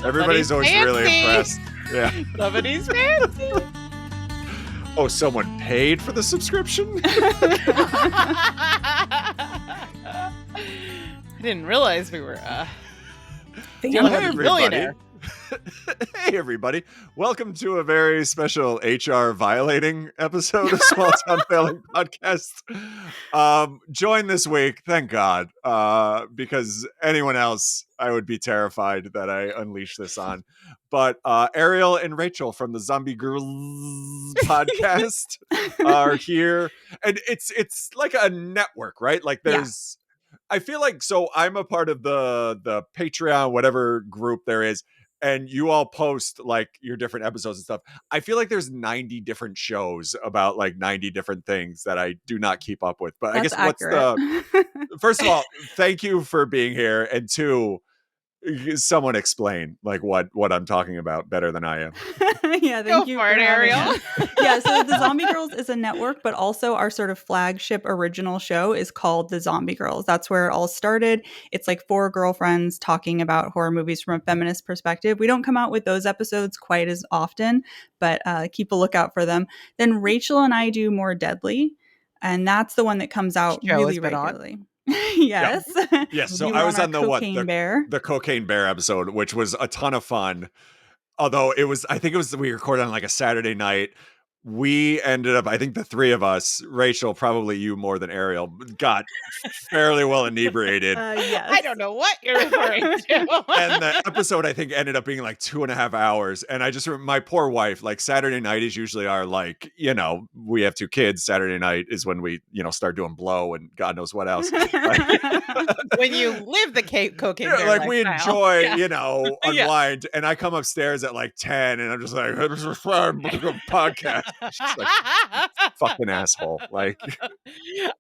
Everybody's always fancy. really impressed. Yeah. Somebody's fancy. Oh, someone paid for the subscription? I didn't realize we were dealing with a millionaire. Hey, everybody. Welcome to a very special HR violating episode of Small Town Failing Podcast. Joined this week, thank God, because anyone else, I would be terrified that I unleash this on. But Ariel and Rachel from the Zombie Grrlz Podcast are here. And it's like a network, right? Like there's... I feel like, so I'm a part of the Patreon, whatever group there is, and you all post like your different episodes and stuff. I feel like there's 90 different shows about like 90 different things that I do not keep up with. But That's I guess accurate. first of all, thank you for being here. And two, someone explain like what I'm talking about better than I am. Yeah, thank you for it, Ariel. Yeah, so the Zombie Grrlz is a network, but also our sort of flagship original show is called the Zombie Grrlz. That's where it all started. It's like 4 girlfriends talking about horror movies from a feminist perspective. We don't come out with those episodes quite as often, but keep a lookout for them. Then Rachel and I do More Deadly, and that's the one that comes out really regularly. Yes. Yes. So You I were was on the the Cocaine Bear episode, which was a ton of fun. Although we recorded on like a Saturday night. We ended up, I think the 3 of us, Rachel, probably you more than Ariel, got fairly well inebriated. Yes. I don't know what you're referring to. And the episode, I think, ended up being like 2.5 hours. And I just remember my poor wife, like Saturday night is usually our like, we have 2 kids. Saturday night is when we, start doing blow and God knows what else. When you live the cocaine bear like we enjoy, lifestyle. unwind. And I come upstairs at like 10 and I'm just like, this is a podcast. She's like, fucking asshole. Like,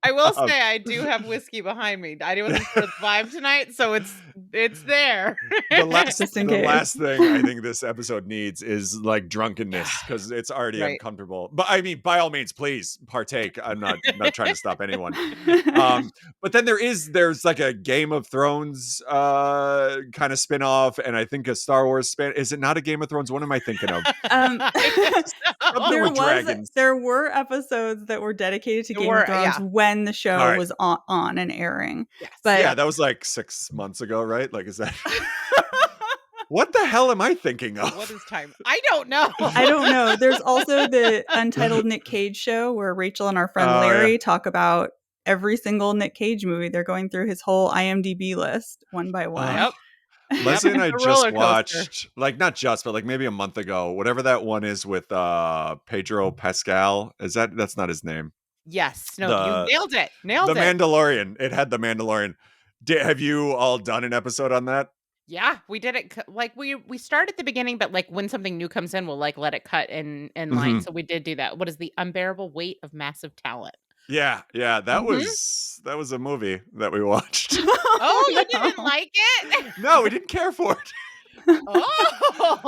I will say I do have whiskey behind me. I wasn't for the vibe tonight, so it's there. The last thing I think this episode needs is like drunkenness because it's already uncomfortable. But I mean, by all means, please partake. I'm not trying to stop anyone. But then there's like a Game of Thrones kind of spin-off, and I think a Star Wars spin. Is it not a Game of Thrones? What am I thinking of? There were episodes that were dedicated to Game of Thrones when the show was on and airing. Yes. But that was like 6 months ago, right? Like, is that... What the hell am I thinking of? What is time? I don't know. There's also the Untitled Nick Cage show where Rachel and our friend Larry talk about every single Nick Cage movie. They're going through his whole IMDb list one by one. Yep. Leslie and I just watched, like not just, but like maybe a month ago, whatever that one is with Pedro Pascal. That's not his name? Yes. No, you nailed it. The Mandalorian. It had The Mandalorian. Have you all done an episode on that? Yeah, we did it. Like we start at the beginning, but like when something new comes in, we'll like let it cut in line. So we did do that. What is The Unbearable Weight of Massive Talent? Yeah, that was a movie that we watched. Oh, you didn't like it? No, we didn't care for it. Oh,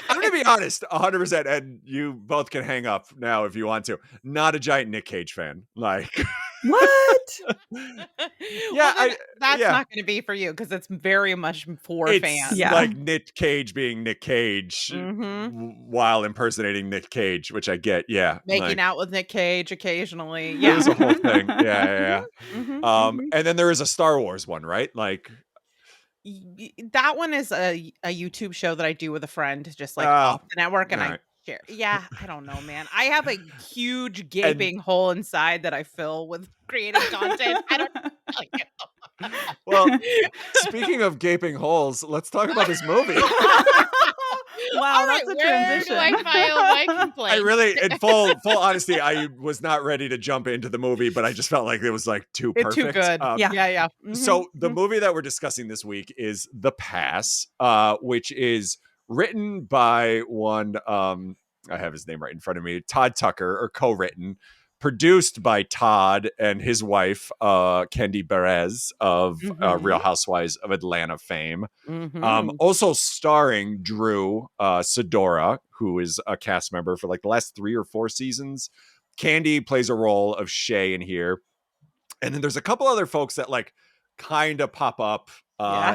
I'm gonna be honest, 100%, and you both can hang up now if you want to. Not a giant Nick Cage fan. Like what? Yeah, that's not going to be for you because it's very much for fans. Yeah. Like Nick Cage being Nick Cage while impersonating Nick Cage, which I get. Yeah, making out with Nick Cage occasionally. Yeah, there's a whole thing. Yeah. And then there is a Star Wars one, right? Like. That one is a YouTube show that I do with a friend, just like off the network, and I share. Yeah, I don't know, man. I have a huge gaping hole inside that I fill with creative content. I don't know. Well, speaking of gaping holes, let's talk about this movie. Wow, that's a transition. Where do I file my complaint? I really, in full honesty, I was not ready to jump into the movie, but I just felt like it was like too perfect. Too good. Yeah. Mm-hmm. So the movie that we're discussing this week is The Pass, which is written by one, I have his name right in front of me, Todd Tucker, or co-written, produced by Todd and his wife, Kandi Burruss of Real Housewives of Atlanta fame. Also starring Drew Sidora, who is a cast member for like the last 3 or 4 seasons. Kandi plays a role of Shay in here. And then there's a couple other folks that like kind of pop up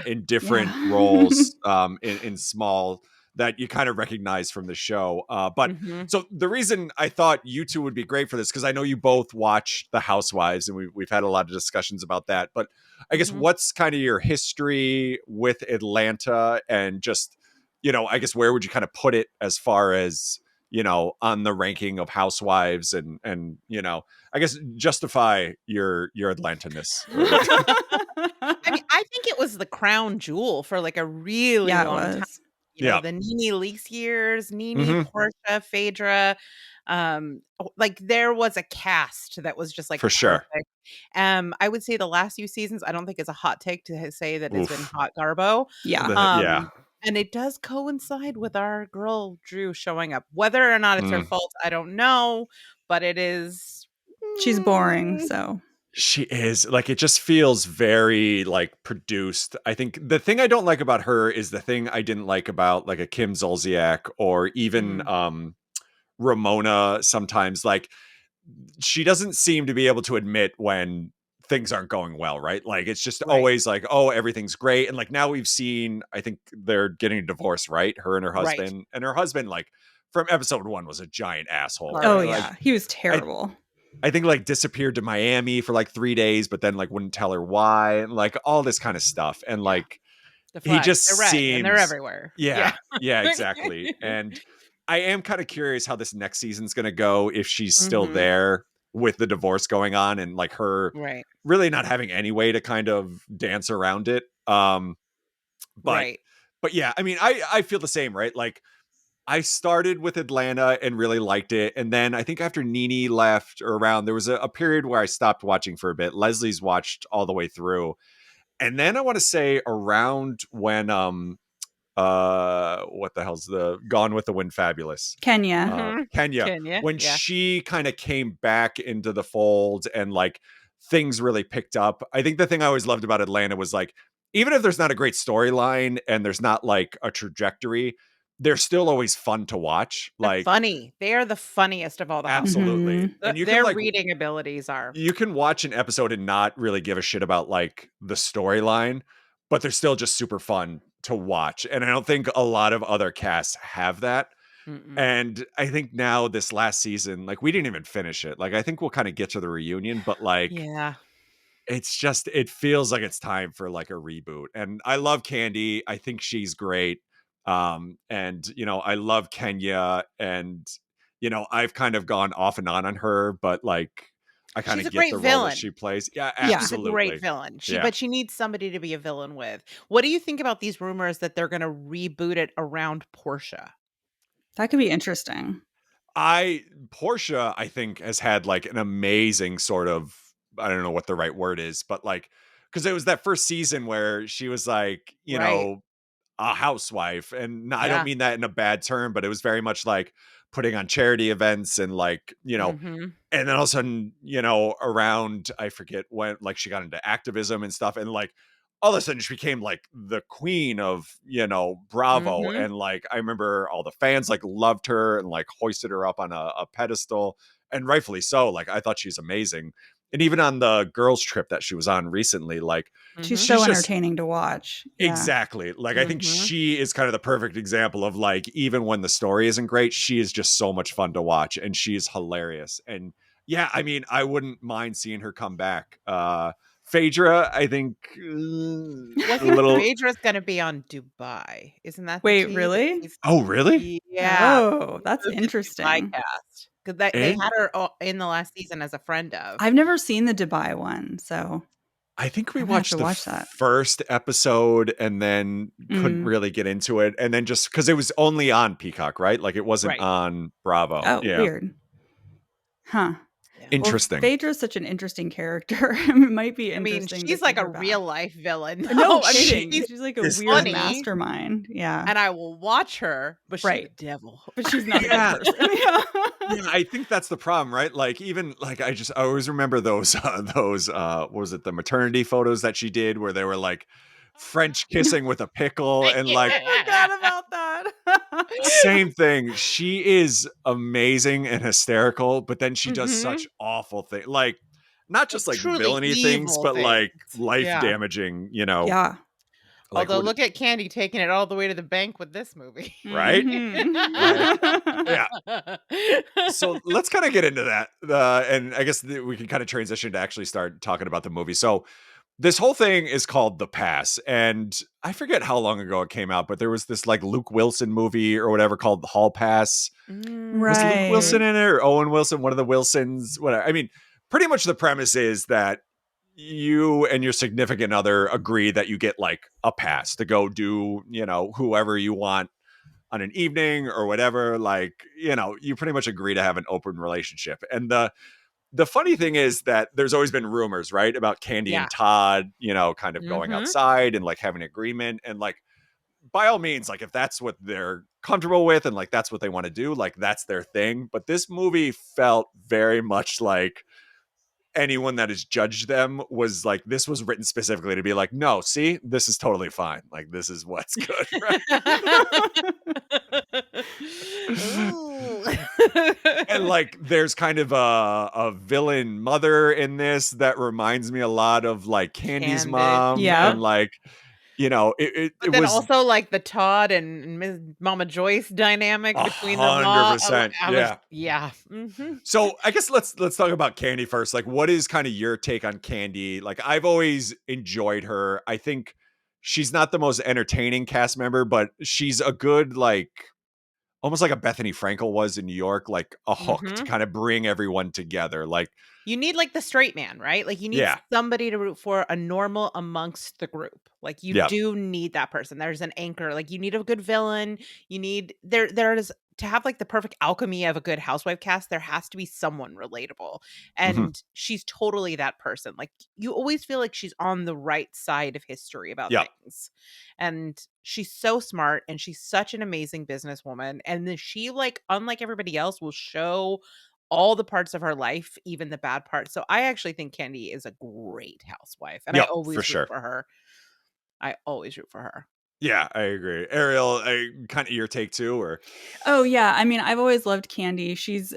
in different roles in small that you kind of recognize from the show. But so the reason I thought you two would be great for this, because I know you both watch The Housewives and we've had a lot of discussions about that. But I guess what's kind of your history with Atlanta, and just, I guess where would you kind of put it as far as, on the ranking of Housewives, and I guess justify your Atlanta-ness. I mean, I think it was the crown jewel for like a really long time. The Nene Leakes years, Nene, Portia, Phaedra. Like there was a cast that was just like for perfect. Sure. I would say the last few seasons, I don't think it's a hot take to say that it's been hot garbo. Yeah. And it does coincide with our girl Drew showing up. Whether or not it's her fault, I don't know, but it is. She's boring, so. She is, like, it just feels very like produced. I think the thing I don't like about her is the thing I didn't like about like a Kim Zolciak or even Ramona sometimes. Like, she doesn't seem to be able to admit when things aren't going well, right? Like, it's just always like, oh, everything's great. And like now we've seen, I think they're getting a divorce, right? Her and her husband. And her husband, like, from episode 1 was a giant asshole. Oh, right? yeah. Like, he was terrible. I think like disappeared to Miami for like 3 days, but then like wouldn't tell her why, and like all this kind of stuff. And like, he just seems, and they're everywhere. Yeah, exactly. And I am kind of curious how this next season's going to go, if she's still there with the divorce going on and like her really not having any way to kind of dance around it. But yeah, I mean, I feel the same, right? Like, I started with Atlanta and really liked it. And then I think after Nene left or around, there was a period where I stopped watching for a bit. Leslie's watched all the way through. And then I want to say around when, what the hell's the Gone with the Wind Fabulous? Kenya. Kenya. When she kind of came back into the fold and like things really picked up. I think the thing I always loved about Atlanta was like, even if there's not a great storyline and there's not like a trajectory, they're still always fun to watch. They're funny. They are the funniest of all the absolutely. And you their can, like, reading abilities are. You can watch an episode and not really give a shit about like the storyline, but they're still just super fun to watch. And I don't think a lot of other casts have that. And I think now this last season, like, we didn't even finish it. Like, I think we'll kind of get to the reunion, but like, it's just, it feels like it's time for like a reboot. And I love Kandi. I think she's great. And I love Kenya, and I've kind of gone off and on her, but like, I kind of get the role that she plays. Yeah, absolutely. She's a great villain. But she needs somebody to be a villain with. What do you think about these rumors that they're going to reboot it around Portia? That could be interesting. Portia, I think, has had like an amazing sort of, I don't know what the right word is, but like, because it was that first season where she was like, you know, a housewife, and I don't mean that in a bad term, but it was very much like putting on charity events and like, and then all of a sudden, around, I forget when, like, she got into activism and stuff, and like all of a sudden she became like the queen of, Bravo. And like, I remember all the fans like loved her and like hoisted her up on a pedestal, and rightfully so. Like, I thought she's amazing. And even on the girls trip that she was on recently, like, she's so entertaining to watch. Yeah. Exactly. Like, I think she is kind of the perfect example of like, even when the story isn't great, she is just so much fun to watch, and she's hilarious. And yeah, I mean, I wouldn't mind seeing her come back. Phaedra, I think Phaedra's going to be on Dubai. Isn't that? Wait, really? Oh, really? Yeah. Oh, that's interesting. Because they had her in the last season as a friend of. I've never seen the Dubai one, so I think we watched the first episode and then couldn't really get into it, and then just because it was only on Peacock, right? Like, it wasn't on Bravo. Oh, weird. Huh. Interesting. Well, Phaedra's such an interesting character. It might be interesting. I mean, she's like a real life villain. No kidding. She's like a weird mastermind. Yeah. And I will watch her, but she's a devil. But she's not a good person. Yeah, I think that's the problem, right? Like, even like, I always remember those what was it, the maternity photos that she did where they were like French kissing with a pickle, and like, I forgot about that. Same thing. She is amazing and hysterical, but then she does such awful things, like not just like villainy things, but like life damaging, Yeah. Like, although look at Kandi taking it all the way to the bank with this movie. Right? Mhm. Yeah. So let's kind of get into that. And I guess we can kind of transition to actually start talking about the movie. So this whole thing is called The Pass. And I forget how long ago it came out, but there was this like Luke Wilson movie or whatever called The Hall Pass. Was Luke Wilson in it or Owen Wilson, one of the Wilsons? Whatever. I mean, pretty much the premise is that you and your significant other agree that you get like a pass to go do, whoever you want on an evening or whatever. Like, you pretty much agree to have an open relationship. And the funny thing is that there's always been rumors, right, about Kandi and Todd, kind of going outside and like having an agreement. And like, by all means, like if that's what they're comfortable with and like that's what they want to do, like that's their thing. But this movie felt very much like anyone that has judged them was like, this was written specifically to be like, no, see, this is totally fine. Like, this is what's good. Right? And like, there's kind of a villain mother in this that reminds me a lot of like Kandi's mom. Yeah. And like, it but then was also like the Todd and Ms. Mama Joyce dynamic between them all. 100%. Yeah. Mm-hmm. So I guess let's talk about Kandi first. Like, what is kind of your take on Kandi? Like, I've always enjoyed her. I think she's not the most entertaining cast member, but she's a good, like, almost like a Bethany Frankel was in New York, like a hook to kind of bring everyone together. Like, you need like the straight man, right? Like you need somebody to root for, a normal amongst the group. Like you do need that person. There's an anchor. Like you need a good villain. You need there is to have like the perfect alchemy of a good housewife cast. There has to be someone relatable, and she's totally that person. Like you always feel like she's on the right side of history about things, and she's so smart and she's such an amazing businesswoman. And then she, like, unlike everybody else, will show all the parts of her life, even the bad parts. So I actually think Kandi is a great housewife, and I always root for her. I always root for her. Yeah, I agree. Ariel, kind of your take too, or? Oh yeah, I mean, I've always loved Kandi. She's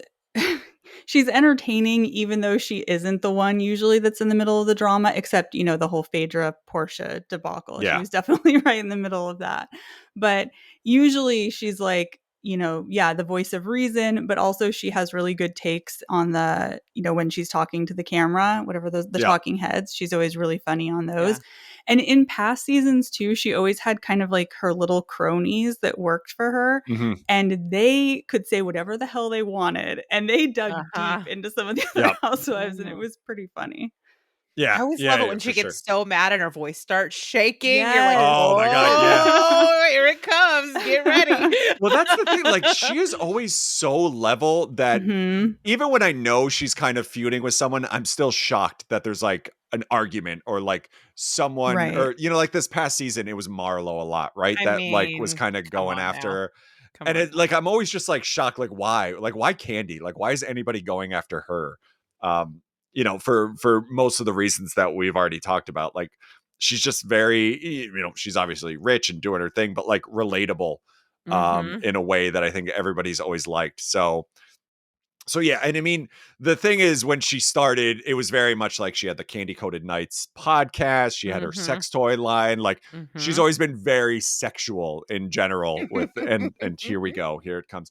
she's entertaining, even though she isn't the one usually that's in the middle of the drama. Except the whole Phaedra Portia debacle. Yeah. She was definitely right in the middle of that. But usually she's like, the voice of reason, but also she has really good takes on the, when she's talking to the camera, whatever the talking heads, she's always really funny on those. Yeah. And in past seasons too, she always had kind of like her little cronies that worked for her, and they could say whatever the hell they wanted, and they dug deep into some of the other housewives, and it was pretty funny. Yeah, I always love it when she gets so mad and her voice starts shaking. Yes. You're like, oh my God, here it comes. Get ready. Well, that's the thing. Like, she is always so level that even when I know she's kind of feuding with someone, I'm still shocked that there's like an argument or like someone or, like this past season, it was Marlo a lot, right? Like was kind of going after her. And it, like, I'm always just like shocked. Like, why Kandi? Like, why is anybody going after her? For most of the reasons that we've already talked about. Like, she's just very, she's obviously rich and doing her thing, but like relatable in a way that I think everybody's always liked. So yeah. And I mean, the thing is, when she started, it was very much like she had the Candy Coated Nights podcast. She had her sex toy line. Like, she's always been very sexual in general with, and here we go. Here it comes.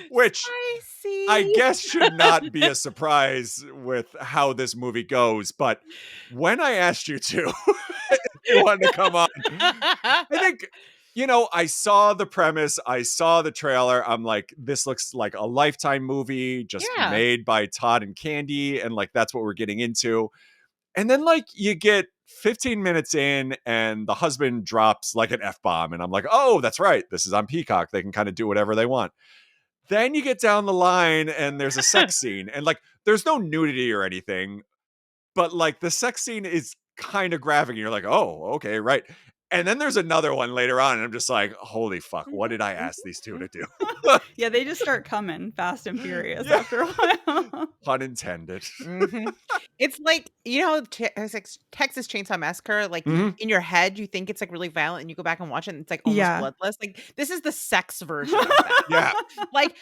Which I guess should not be a surprise with how this movie goes. But when I asked you to, if you wanted to come on, I think, I saw the premise, I saw the trailer. I'm like, this looks like a Lifetime movie just made by Todd and Kandi. And like, that's what we're getting into. And then like you get 15 minutes in and the husband drops like an F-bomb. And I'm like, oh, that's right. This is on Peacock. They can kind of do whatever they want. Then you get down the line and there's a sex scene, and like, there's no nudity or anything, but like the sex scene is kind of graphic. And you're like, oh, okay, right. And then there's another one later on, and I'm just like, holy fuck, what did I ask these two to do? Yeah, they just start coming fast and furious after a while. Pun intended. It's like, Texas Chainsaw Massacre, like in your head, you think it's like really violent, and you go back and watch it, and it's like almost bloodless. Like, this is the sex version of that. Yeah. Like,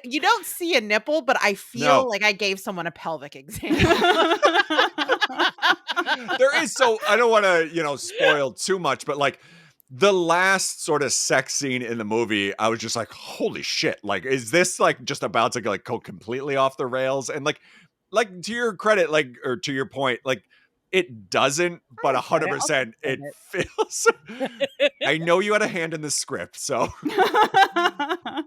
you don't see a nipple, but I feel like I gave someone a pelvic exam. There is So I don't want to, spoil too much, but like the last sort of sex scene in the movie, I was just like, holy shit. Like, is this like just about to like go completely off the rails? And like to your credit, like, or to your point, like it doesn't, but 100% it feels. I know you had a hand in the script, so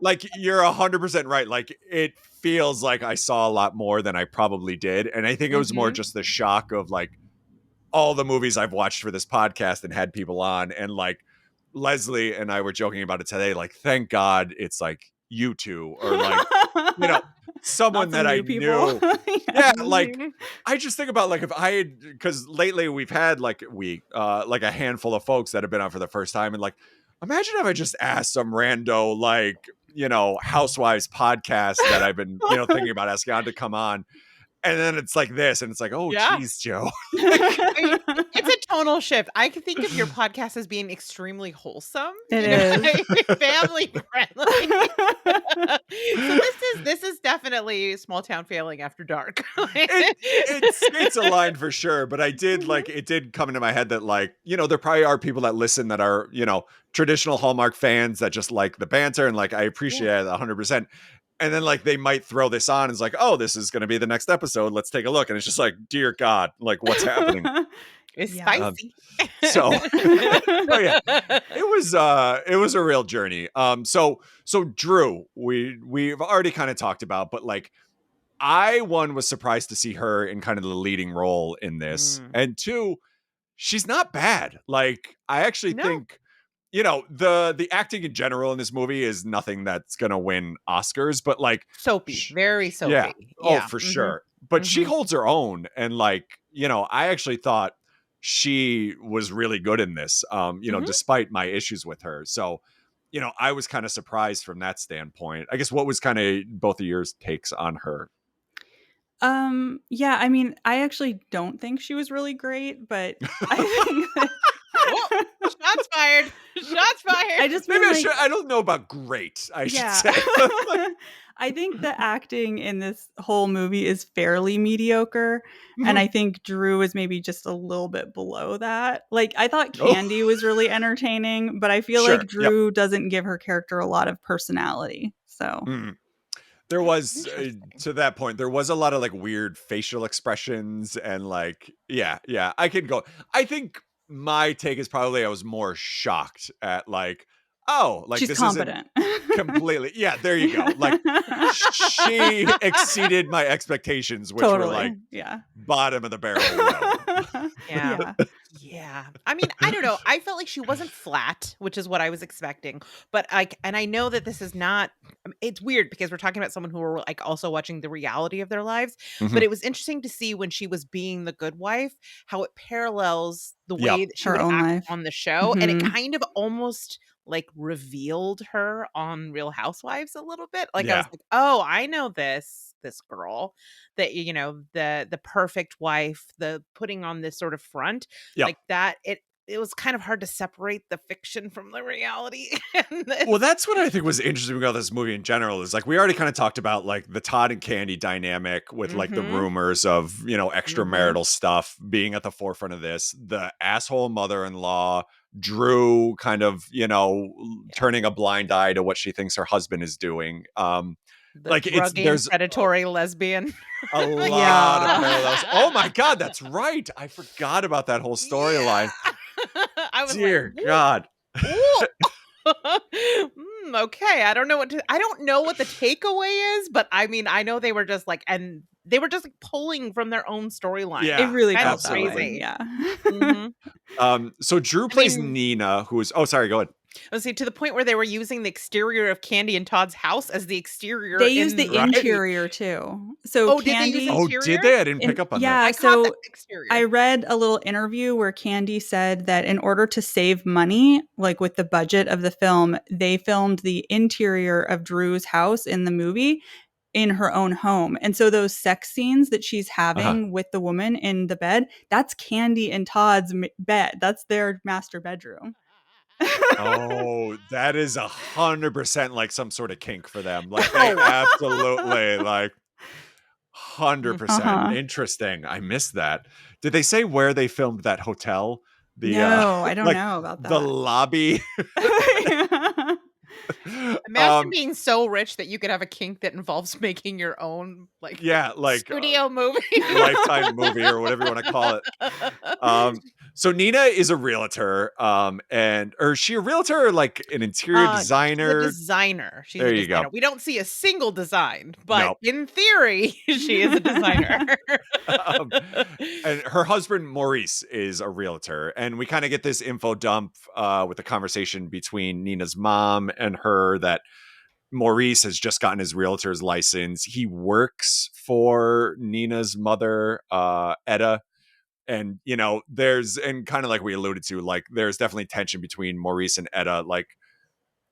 like you're 100% right. Like it feels like I saw a lot more than I probably did. And I think it was more just the shock of like all the movies I've watched for this podcast and had people on. And like Leslie and I were joking about it today. Like, thank God it's like you two or like, someone that I knew. Yeah. Like I just think about like if I had, because lately we've had like a handful of folks that have been on for the first time. And like, imagine if I just asked some rando, like, Housewives podcast that I've been, thinking about asking on to come on. And then it's like this, and it's like, oh, geez, Joe. It's a tonal shift. I can think of your podcast as being extremely wholesome. It is. Family friendly. So this is definitely Small Town Failing After Dark. It's a line for sure, but I did like, it did come into my head that like, there probably are people that listen that are, traditional Hallmark fans that just like the banter, and like I appreciate it 100%. And then like they might throw this on and it's like, oh, this is going to be the next episode. Let's take a look. And it's just like, dear God, like what's happening? It's spicy. So it was a real journey. So Drew, we've already kind of talked about, but like I was surprised to see her in kind of the leading role in this. And two, she's not bad. Like I actually think the acting in general in this movie is nothing that's gonna win Oscars, but like soapy, very soapy. Yeah. Oh, for sure. But she holds her own, and like I actually thought she was really good in this. Despite my issues with her, so I was kind of surprised from that standpoint. I guess what was kind of both of yours takes on her? Yeah, I mean, I actually don't think she was really great, but I think that shots fired. Shots fired. I just maybe I don't know about great. I should say. I think the acting in this whole movie is fairly mediocre, and I think Drew is maybe just a little bit below that. Like I thought Kandi was really entertaining, but I feel like Drew doesn't give her character a lot of personality. So. There was, to that point, there was a lot of like weird facial expressions and like, I could go. I think my take is probably I was more shocked at like, oh, like she's this competent. Isn't completely. Yeah, there you go. Like she exceeded my expectations, which were like bottom of the barrel. Yeah. I mean, I don't know. I felt like she wasn't flat, which is what I was expecting. But and I know that this is not, it's weird because we're talking about someone who were like also watching the reality of their lives. But it was interesting to see when she was being the good wife, how it parallels the way that she would act on the show. And it kind of almost like revealed her on Real Housewives a little bit. Like I was like, oh, I know this girl, that the perfect wife, the putting on this sort of front like that. It was kind of hard to separate the fiction from the reality. Well, that's what I think was interesting about this movie in general is like we already kind of talked about like the Todd and Kandi dynamic with like the rumors of extramarital stuff being at the forefront of this, the asshole mother-in-law, Drew kind of turning a blind eye to what she thinks her husband is doing. There's predatory lesbian. A lot of parallels. Oh my God, that's right. I forgot about that whole storyline. I was dear God. Okay, I don't know what the takeaway is, but I mean, I know they were just like, pulling from their own storyline. Yeah, it really felt crazy. Yeah. So Drew plays Nina, who's sorry, go ahead. Let's see, to the point where they were using the exterior of Kandi and Todd's house as the exterior. They used the interior too. So Kandi, did they? I didn't pick up on that. Yeah, so I read a little interview where Kandi said that in order to save money, like with the budget of the film, they filmed the interior of Drew's house in the movie in her own home. And so those sex scenes that she's having with the woman in the bed, that's Kandi and Todd's bed. That's their master bedroom. Oh, that is 100% like some sort of kink for them. Like they absolutely like 100%. Interesting. I missed that. Did they say where they filmed that hotel? No, I don't know about that. The lobby. Imagine being so rich that you could have a kink that involves making your own studio movie, Lifetime movie, or whatever you want to call it. So Nina is a realtor, or is she a realtor or like an interior designer? She's a designer. There you go. We don't see a single design, but in theory, she is a designer. And her husband Maurice is a realtor, and we kind of get this info dump with the conversation between Nina's mom and her that Maurice has just gotten his realtor's license. He works for Nina's mother, Etta. And, and kind of like we alluded to, like, there's definitely tension between Maurice and Etta. Like,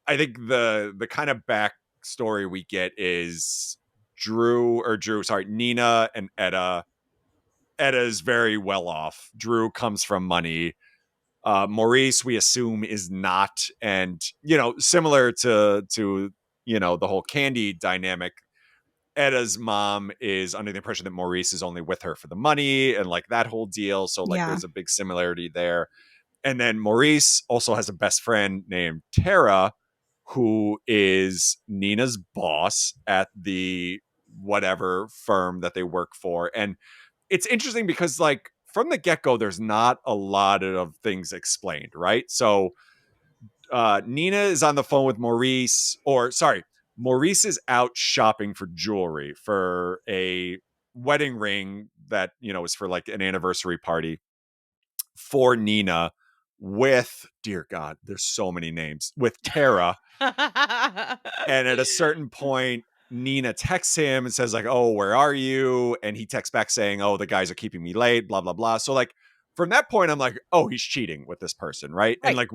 I think the kind of backstory we get is Nina and Etta. Etta is very well off. Drew comes from money. Maurice, we assume, is not. And, similar to the whole Kandi dynamic, Etta's mom is under the impression that Maurice is only with her for the money and like that whole deal. So there's a big similarity there. And then Maurice also has a best friend named Tara, who is Nina's boss at the whatever firm that they work for. And it's interesting because like from the get-go, there's not a lot of things explained, right? So Nina is on the phone with Maurice is out shopping for jewelry for a wedding ring that, is for like an anniversary party for Nina with, dear God, there's so many names, with Tara. And at a certain point, Nina texts him and says like, oh, where are you? And he texts back saying, oh, the guys are keeping me late, blah, blah, blah. So like from that point, I'm like, oh, he's cheating with this person, right? And like,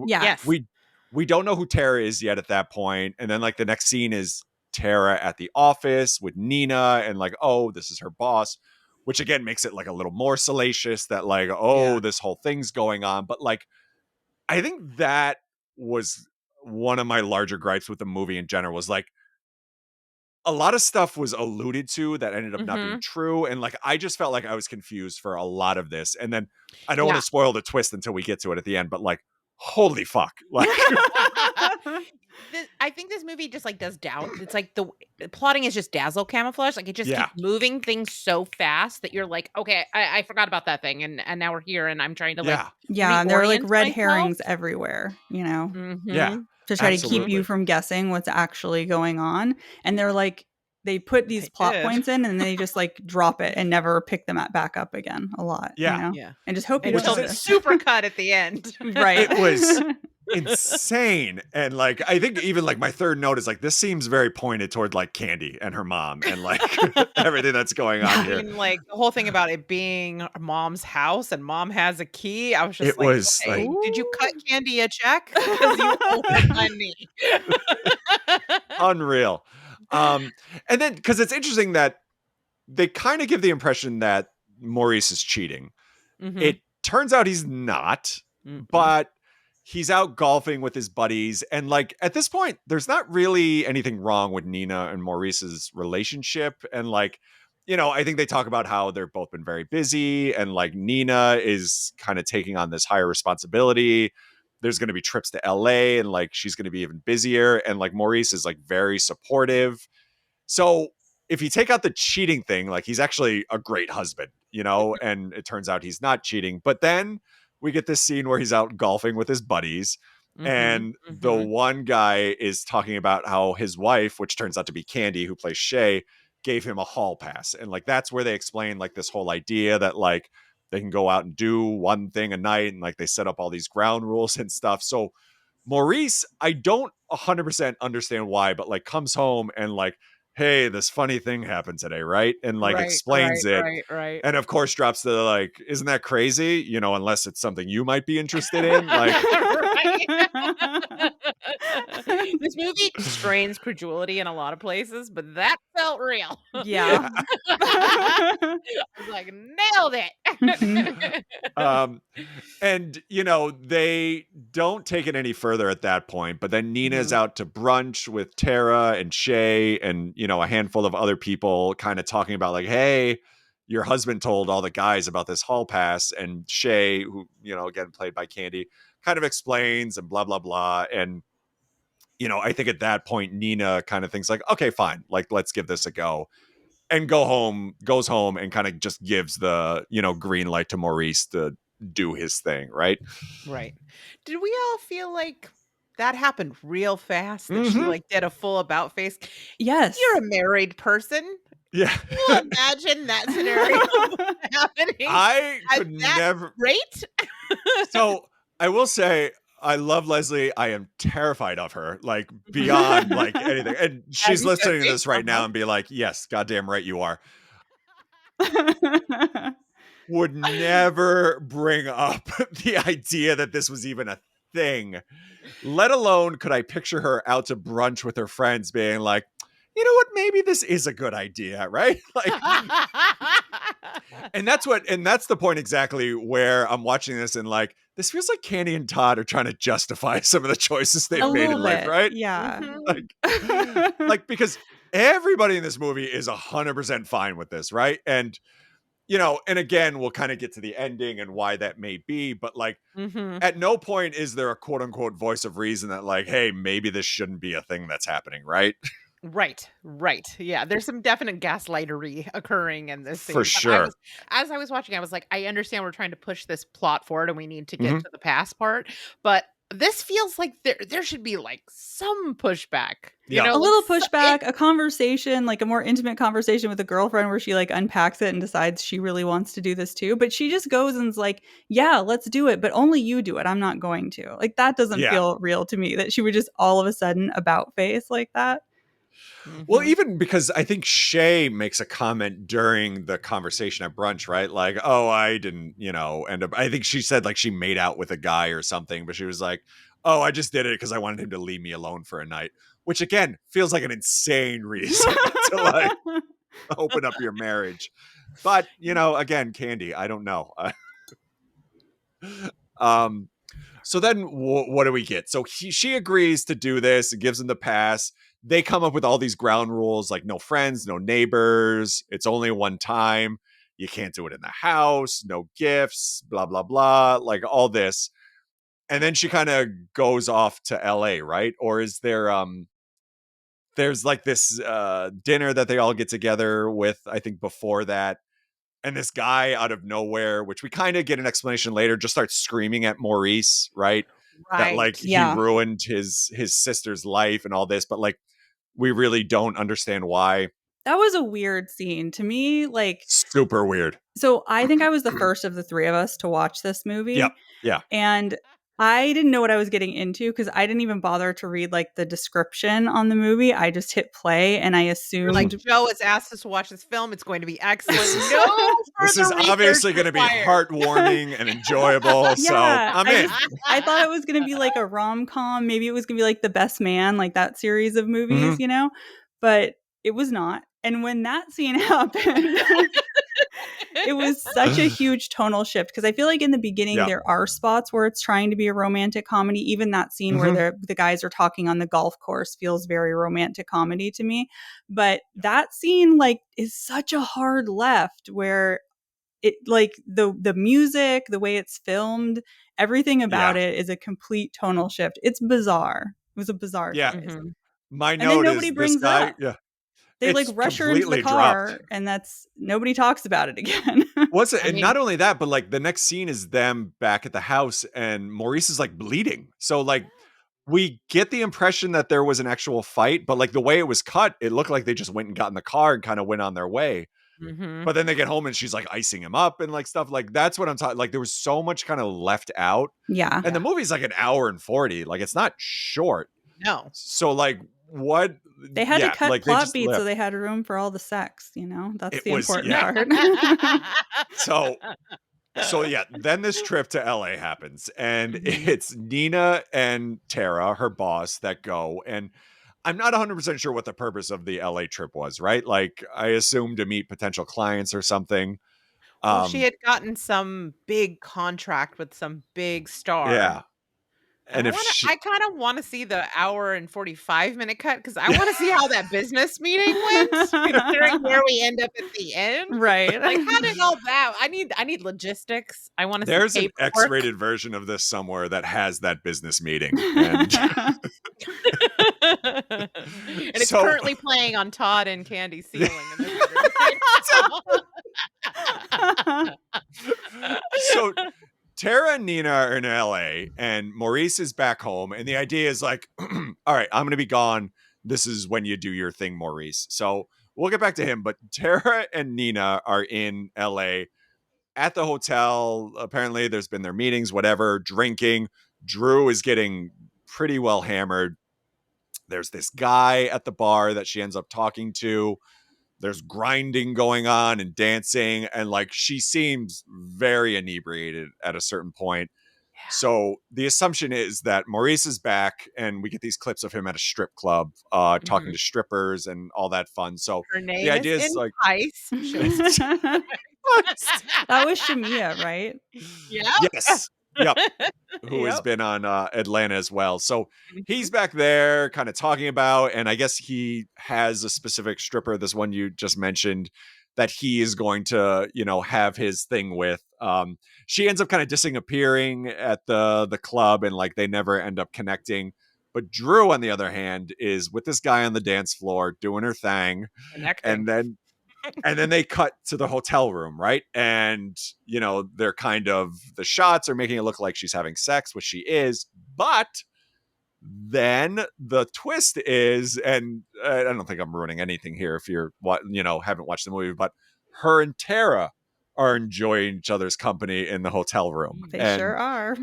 we don't know who Tara is yet at that point. And then like the next scene is Tara at the office with Nina and like, oh, this is her boss, which again makes it like a little more salacious that like, this whole thing's going on. But like, I think that was one of my larger gripes with the movie in general was like, a lot of stuff was alluded to that ended up not being true. And like, I just felt like I was confused for a lot of this. And then I don't want to spoil the twist until we get to it at the end, but like, holy fuck. Like I think this movie just like does doubt. It's like the plotting is just dazzle camouflage. Like it just keeps moving things so fast that you're like, okay, I forgot about that thing. And now we're here and I'm trying to like, and there are like red herrings everywhere, to try to keep you from guessing what's actually going on. And they're like, they put these plot points in and they just like drop it and never pick them back up again a lot. And just hope you don't super cut at the end. Right. It was insane. And like, I think even like my third note is like, this seems very pointed toward like Kandi and her mom and like everything that's going on here. I mean, like the whole thing about it being mom's house and mom has a key. I was just okay, did you cut Kandi a check? Because you owe her money. Unreal. And then because it's interesting that they kind of give the impression that Maurice is cheating. It turns out he's not, but he's out golfing with his buddies. And like at this point, there's not really anything wrong with Nina and Maurice's relationship. And like, I think they talk about how they've both been very busy and like Nina is kind of taking on this higher responsibility. There's going to be trips to LA and like she's going to be even busier. And like Maurice is like very supportive. So if you take out the cheating thing, like he's actually a great husband, and it turns out he's not cheating. But then we get this scene where he's out golfing with his buddies. And the one guy is talking about how his wife, which turns out to be Kandi, who plays Shay, gave him a hall pass. And like, that's where they explain like this whole idea that like they can go out and do one thing a night. And like, they set up all these ground rules and stuff. So Maurice, I don't 100% understand why, but like comes home and like, hey, this funny thing happened today, right? And like explains it. Right. And of course drops the like, isn't that crazy? Unless it's something you might be interested in. Like this movie strains credulity in a lot of places, but that felt real. Yeah. I was like, nailed it. And, they don't take it any further at that point. But then Nina's out to brunch with Tara and Shay and, a handful of other people kind of talking about like, hey, your husband told all the guys about this hall pass. And Shay, who, again, played by Kandi, kind of explains and blah, blah, blah. And, I think at that point, Nina kind of thinks like, okay, fine. Like, let's give this a go. And goes home and kind of just gives the, green light to Maurice to do his thing, right? Right. Did we all feel like that happened real fast? That she like did a full about face? Yes. You're a married person. Yeah. Can you imagine that scenario happening? I could never. Great. So I will say, I love Leslie. I am terrified of her, like beyond like anything. And she's listening to this right now and be like, yes, goddamn right you are. Would never bring up the idea that this was even a thing. Let alone could I picture her out to brunch with her friends being like, you know what, maybe this is a good idea, right? Like, and that's the point exactly where I'm watching this and like, this feels like Kandi and Todd are trying to justify some of the choices they've made in life, right? Yeah. Like, because everybody in this movie is 100% fine with this, right? And, and again, we'll kind of get to the ending and why that may be, but like, at no point is there a quote unquote voice of reason that like, hey, maybe this shouldn't be a thing that's happening, right? Right. Yeah, there's some definite gaslightery occurring in this scene. For sure. As I was watching, I was like, I understand we're trying to push this plot forward and we need to get to the past part, but this feels like there should be like some pushback. You know, a little pushback, a conversation, like a more intimate conversation with a girlfriend where she like unpacks it and decides she really wants to do this too. But she just goes and's like, yeah, let's do it. But only you do it. I'm not going to. Like, that doesn't feel real to me, that she would just all of a sudden about face like that. Well, even because I think Shay makes a comment during the conversation at brunch, right? Like, oh, I didn't, end up. I think she said like she made out with a guy or something, but she was like, oh, I just did it because I wanted him to leave me alone for a night, which again feels like an insane reason to like open up your marriage. But, again, Kandi, I don't know. So then what do we get? So she agrees to do this and gives him the pass. They come up with all these ground rules, like no friends, no neighbors. It's only one time. You can't do it in the house. No gifts, blah, blah, blah. Like all this. And then she kind of goes off to LA, right? Or is there, there's like this dinner that they all get together with, I think before that. And this guy out of nowhere, which we kind of get an explanation later, just starts screaming at Maurice, right? That like he ruined his sister's life and all this, but like we really don't understand why. That was a weird scene to me, like super weird. So I think I was the first of the three of us to watch this movie. Yep. Yeah. And I didn't know what I was getting into because I didn't even bother to read like the description on the movie. I just hit play and I assumed like Joe has asked us to watch this film. It's going to be excellent. No, this is obviously going to be heartwarming and enjoyable. So I'm in. I thought it was going to be like a rom-com. Maybe it was going to be like The Best Man, like that series of movies, but it was not. And when that scene happened, it was such a huge tonal shift because I feel like in the beginning there are spots where it's trying to be a romantic comedy. Even that scene where the guys are talking on the golf course feels very romantic comedy to me. But that scene like is such a hard left where it like the music, the way it's filmed, everything about it is a complete tonal shift. It's bizarre. It was a bizarre choice. My note nobody is brings this guy. up. They like rush her into the car dropped. and that's nobody talks about it again. What's it? And not only that, but like the next scene is them back at the house and Maurice is like bleeding. So like we get the impression that there was an actual fight, but like the way it was cut, it looked like they just went and got in the car and kind of went on their way. But then they get home and she's like icing him up and like stuff like that's what I'm talking. Like there was so much kind of left out. Yeah. And the movie's like an hour and 40. Like it's not short. No. So like what they had to cut like plot beats so they had room for all the sex, that's the important part. so yeah, then this trip to LA happens and it's Nina and Tara, her boss, that go. And I'm not 100% sure what the purpose of the LA trip was, right? Like I assume to meet potential clients or something. Well, she had gotten some big contract with some big star. Yeah. And I kind of want to see the hour and 45-minute cut because I want to see how that business meeting went, considering where we end up at the end. Right. Like, how did all that? I need logistics. I want to see There's an paperwork. X-rated version of this somewhere that has that business meeting. And, and it's currently playing on Todd and Kandi's ceiling. In So Tara and Nina are in LA and Maurice is back home. And the idea is like, all right, I'm going to be gone. This is when you do your thing, Maurice. So we'll get back to him. But Tara and Nina are in LA at the hotel. Apparently there's been their meetings, whatever, drinking. Drew is getting pretty well hammered. There's this guy at the bar that she ends up talking to. There's grinding going on and dancing. And like, she seems very inebriated at a certain point. Yeah. So the assumption is that Maurice is back and we get these clips of him at a strip club, talking to strippers and all that fun. So her name the idea is like, Ice. That was Shamia, right? Yeah. Yes. Yep. Who has been on Atlanta as well. So he's back there kind of talking about, and I guess he has a specific stripper, this one you just mentioned, that he is going to, have his thing with. She ends up kind of disappearing at the club and like they never end up connecting. But Drew, on the other hand, is with this guy on the dance floor doing her thing. And then they cut to the hotel room, right? And, they're kind of, the shots are making it look like she's having sex, which she is. But then the twist is, and I don't think I'm ruining anything here if you're, haven't watched the movie, but her and Tara are enjoying each other's company in the hotel room. They sure are.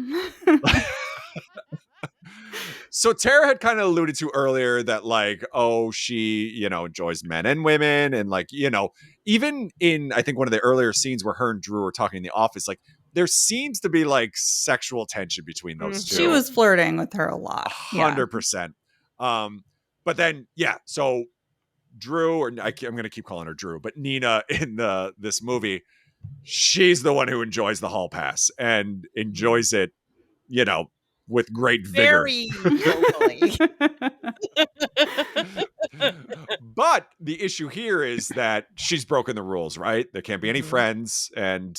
So Tara had kind of alluded to earlier that like, oh, she, enjoys men and women. And like, even in, I think one of the earlier scenes where her and Drew were talking in the office, like there seems to be like sexual tension between those two. She was flirting with her a lot. 100%. But then, so Drew, or I'm going to keep calling her Drew, but Nina in this movie, she's the one who enjoys the hall pass and enjoys it, with great vigor. Very vocally. But the issue here is that she's broken the rules, right? There can't be any friends. And,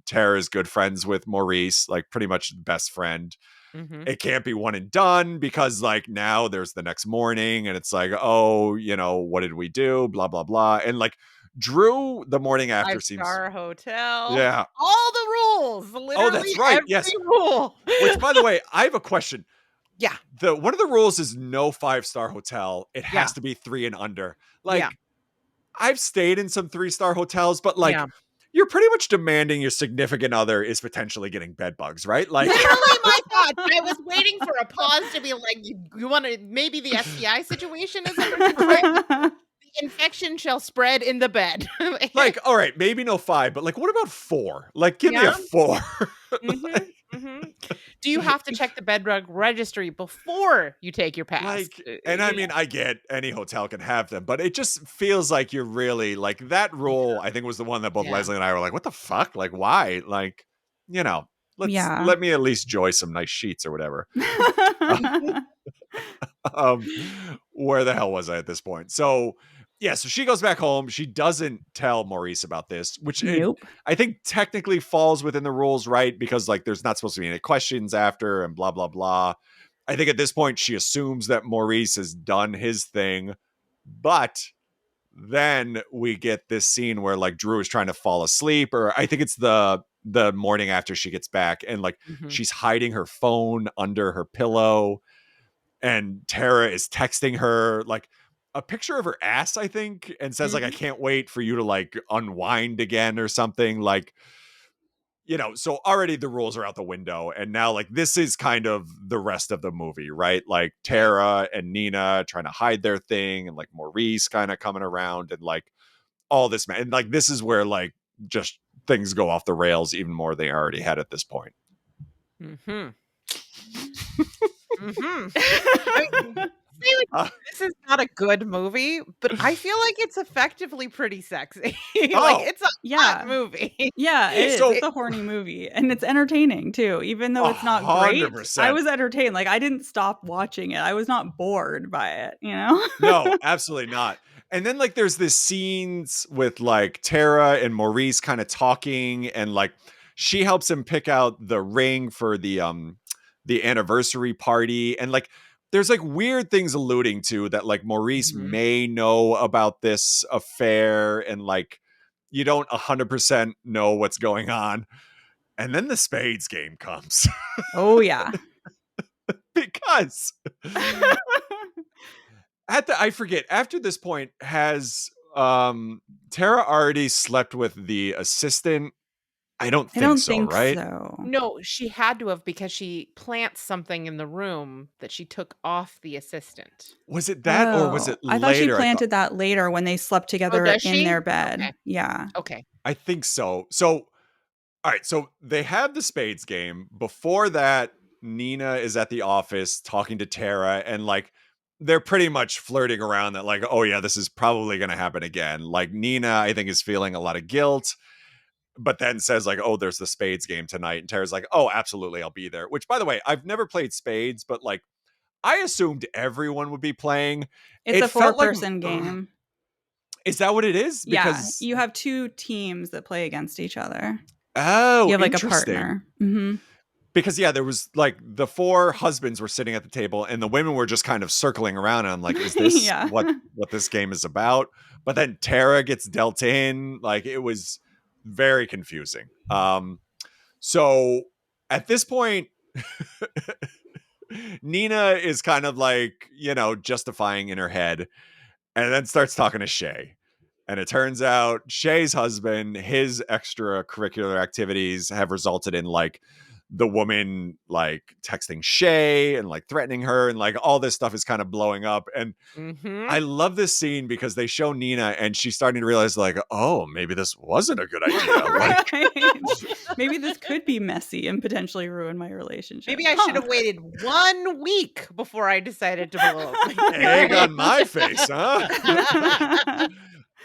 Tara's good friends with Maurice, like pretty much best friend. It can't be one and done because like now there's the next morning and it's like, oh, what did we do? Blah, blah, blah. And like Drew, the morning after seems Five-star hotel. Yeah. All the rules. Literally oh, that's right. Every Yes. rule. Which, by the way, I have a question. Yeah. One of the rules is no 5-star hotel. It has to be 3 and under. Like, I've stayed in some 3-star hotels, but like, you're pretty much demanding your significant other is potentially getting bed bugs, right? Like, literally my thoughts. I was waiting for a pause to be like, you want to, maybe the STI situation is under control. Infection shall spread in the bed. Like, all right, maybe no 5, but like, what about 4? Like, give me a 4. Do you have to check the bedbug registry before you take your pass? Like, and I mean, I get any hotel can have them, but it just feels like you're really like that rule. I think was the one that both Leslie and I were like, what the fuck? Like, why? Like, let me at least enjoy some nice sheets or whatever. Where the hell was I at this point? So so she goes back home. She doesn't tell Maurice about this, which I think technically falls within the rules, right? Because like there's not supposed to be any questions after and blah, blah, blah. I think at this point she assumes that Maurice has done his thing, but then we get this scene where like Drew is trying to fall asleep, or I think it's the morning after she gets back and like she's hiding her phone under her pillow and Tara is texting her like a picture of her ass, I think, and says like, I can't wait for you to like unwind again or something like, so already the rules are out the window. And now like, this is kind of the rest of the movie, right? Like Tara and Nina trying to hide their thing and like Maurice kind of coming around and like all this, man. And like, this is where like just things go off the rails even more than they already had at this point. This is not a good movie, but I feel like it's effectively pretty sexy. Oh, it's a hot movie. Yeah, it is. It's a horny movie, and it's entertaining too. Even though it's not great, 100%. I was entertained. Like, I didn't stop watching it. I was not bored by it, you know? No, absolutely not. And then like there's this scenes with like Tara and Maurice kind of talking, and like she helps him pick out the ring for the anniversary party, and like there's like weird things alluding to that like Maurice may know about this affair, and like you don't 100% know what's going on. And then the spades game comes. Oh yeah. Because I forget, after this point, has Tara already slept with the assistant? I don't think, right? So. No, she had to have, because she plants something in the room that she took off the assistant. Was it that, or was it later? I thought she planted that later when they slept together in their bed. Okay. Yeah. Okay. I think so. So, all right. So they have the spades game. Before that, Nina is at the office talking to Tara, and like they're pretty much flirting around that, like, oh yeah, this is probably going to happen again. Like Nina, I think, is feeling a lot of guilt, but then says like, oh, there's the spades game tonight. And Tara's like, oh, absolutely, I'll be there. Which, by the way, I've never played spades, but like I assumed everyone would be playing. It's a 4-person game. Is that what it is? Because you have 2 teams that play against each other. Oh, you have like a partner. Mm-hmm. Because there was like the 4 husbands were sitting at the table, and the women were just kind of circling around, and I'm like, is this what this game is about? But then Tara gets dealt in. Like, it was very confusing. So at this point, Nina is kind of like, justifying in her head, and then starts talking to Shay. And it turns out Shay's husband, his extracurricular activities have resulted in like the woman like texting Shay and like threatening her, and like all this stuff is kind of blowing up. And I love this scene because they show Nina, and she's starting to realize like, oh, maybe this wasn't a good idea. Like, maybe this could be messy and potentially ruin my relationship. Maybe I should have waited 1 week before I decided to blow up. Egg on my face, huh?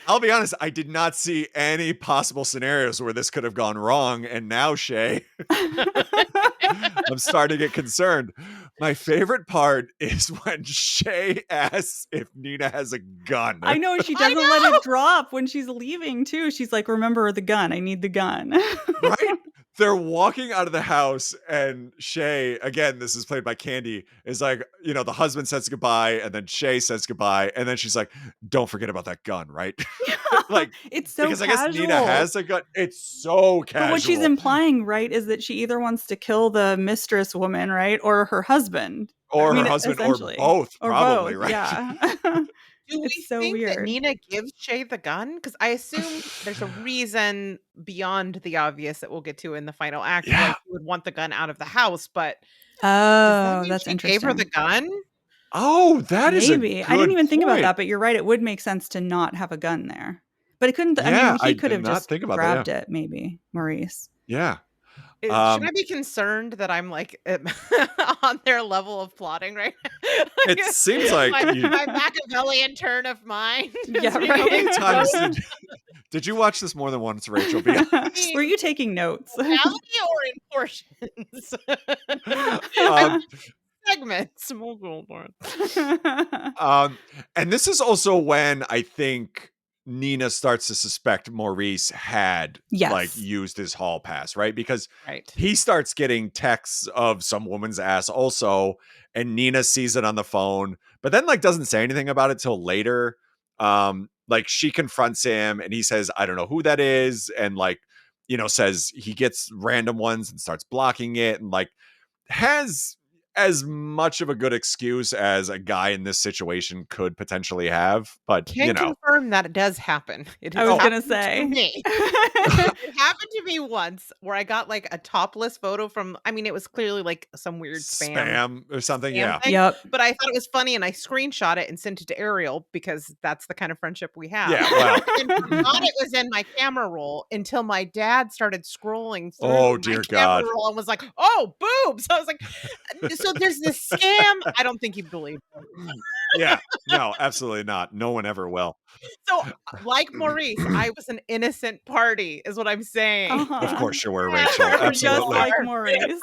I'll be honest, I did not see any possible scenarios where this could have gone wrong. And now, Shay, I'm starting to get concerned. My favorite part is when Shay asks if Nina has a gun. I know, she doesn't let it drop when she's leaving, too. She's like, remember the gun. I need the gun. Right? They're walking out of the house, and Shay, again, this is played by Kandi, is like, the husband says goodbye, and then Shay says goodbye, and then she's like, don't forget about that gun, right? Like, it's so because casual. I guess Nina has a gun. It's so casual. But what she's implying, right, is that she either wants to kill the mistress woman, right, or her husband. Or her husband, or both, probably, right? Yeah. Do we think weird that Nina gives Shay the gun? Because I assume there's a reason beyond the obvious that we'll get to in the final act. Yeah. Like, you would want the gun out of the house, but that's interesting. Gave her the gun? Oh, that is maybe. I didn't even think about that, but you're right. It would make sense to not have a gun there. But it couldn't. Yeah, he could have just grabbed it, maybe, Maurice. Yeah. Should I be concerned that I'm like on their level of plotting right now? It seems like my Machiavellian turn of mind. Yeah, right. How many times did you watch this more than once, Rachel? Were you taking notes? Reality or in portions? Segments. And this is also when I think Nina starts to suspect Maurice had like used his hall pass, right? Because he starts getting texts of some woman's ass also, and Nina sees it on the phone, but then like doesn't say anything about it till later. Like she confronts him, and he says, I don't know who that is, and like, says he gets random ones and starts blocking it, and like has as much of a good excuse as a guy in this situation could potentially have, but can confirm that it does happen. I was gonna say it happened to me once where I got like a topless photo from. I mean, it was clearly like some weird spam or something. Thing, but I thought it was funny, and I screenshot it and sent it to Ariel because that's the kind of friendship we have. Yeah, well, and I thought it was in my camera roll until my dad started scrolling through. Oh dear God! Roll and was like, "Oh, boobs!" I was like. So there's this scam. I don't think he believed it. Yeah. No, absolutely not. No one ever will. So, like Maurice, I was an innocent party, is what I'm saying. Of course you were, Yeah. Rachel. Just Absolutely. like Maurice.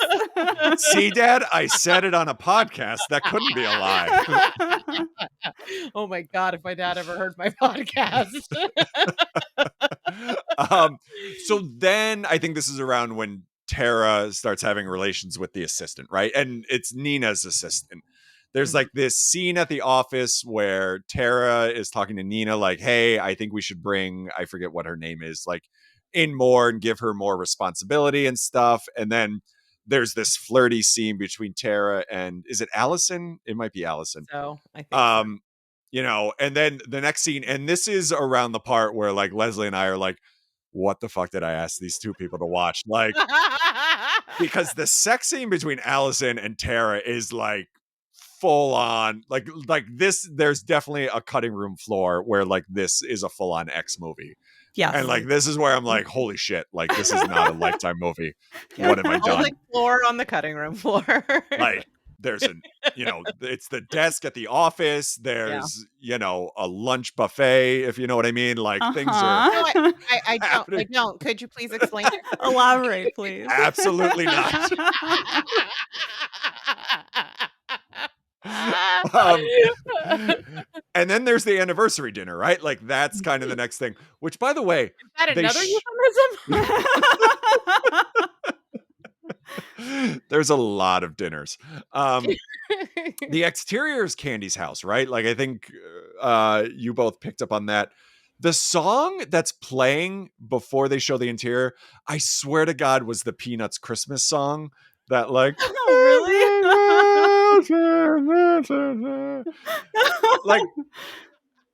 See, Dad, I said it on a podcast. That couldn't be a lie. Oh my God, if my dad ever heard my podcast. So then I think this is around when Tara starts having relations with the assistant, right? And it's Nina's assistant. There's like this scene at the office where Tara is talking to Nina, like, hey, I think we should bring, I forget what her name is, like in more and give her more responsibility and stuff. And then there's this flirty scene between Tara and, is it Allison? It might be Allison. So I think so. You know, and then the next scene, and this is around the part where like Leslie and I are like, what the fuck did I ask these two people to watch? Like, because the sex scene between Allison and Tara is like full on, like this, there's definitely a cutting room floor where like this is a full on X movie. Yes. And like this is where I'm like, holy shit, like this is not a Lifetime movie. What have I done? Like floor on the cutting room floor. Like there's an, you know, it's the desk at the office. There's, you know, a lunch buffet, if you know what I mean. Like things are. No, I don't. Could you please explain it? Elaborate, please. Absolutely not. And then there's the anniversary dinner, right? Like that's kind of the next thing. Which, by the way, is that another euphemism? There's a lot of dinners. The exterior is Kandi's house, right? Like I think you both picked up on that. The song that's playing before they show the interior, I swear to God, was the Peanuts Christmas song. That like, oh, really? Like,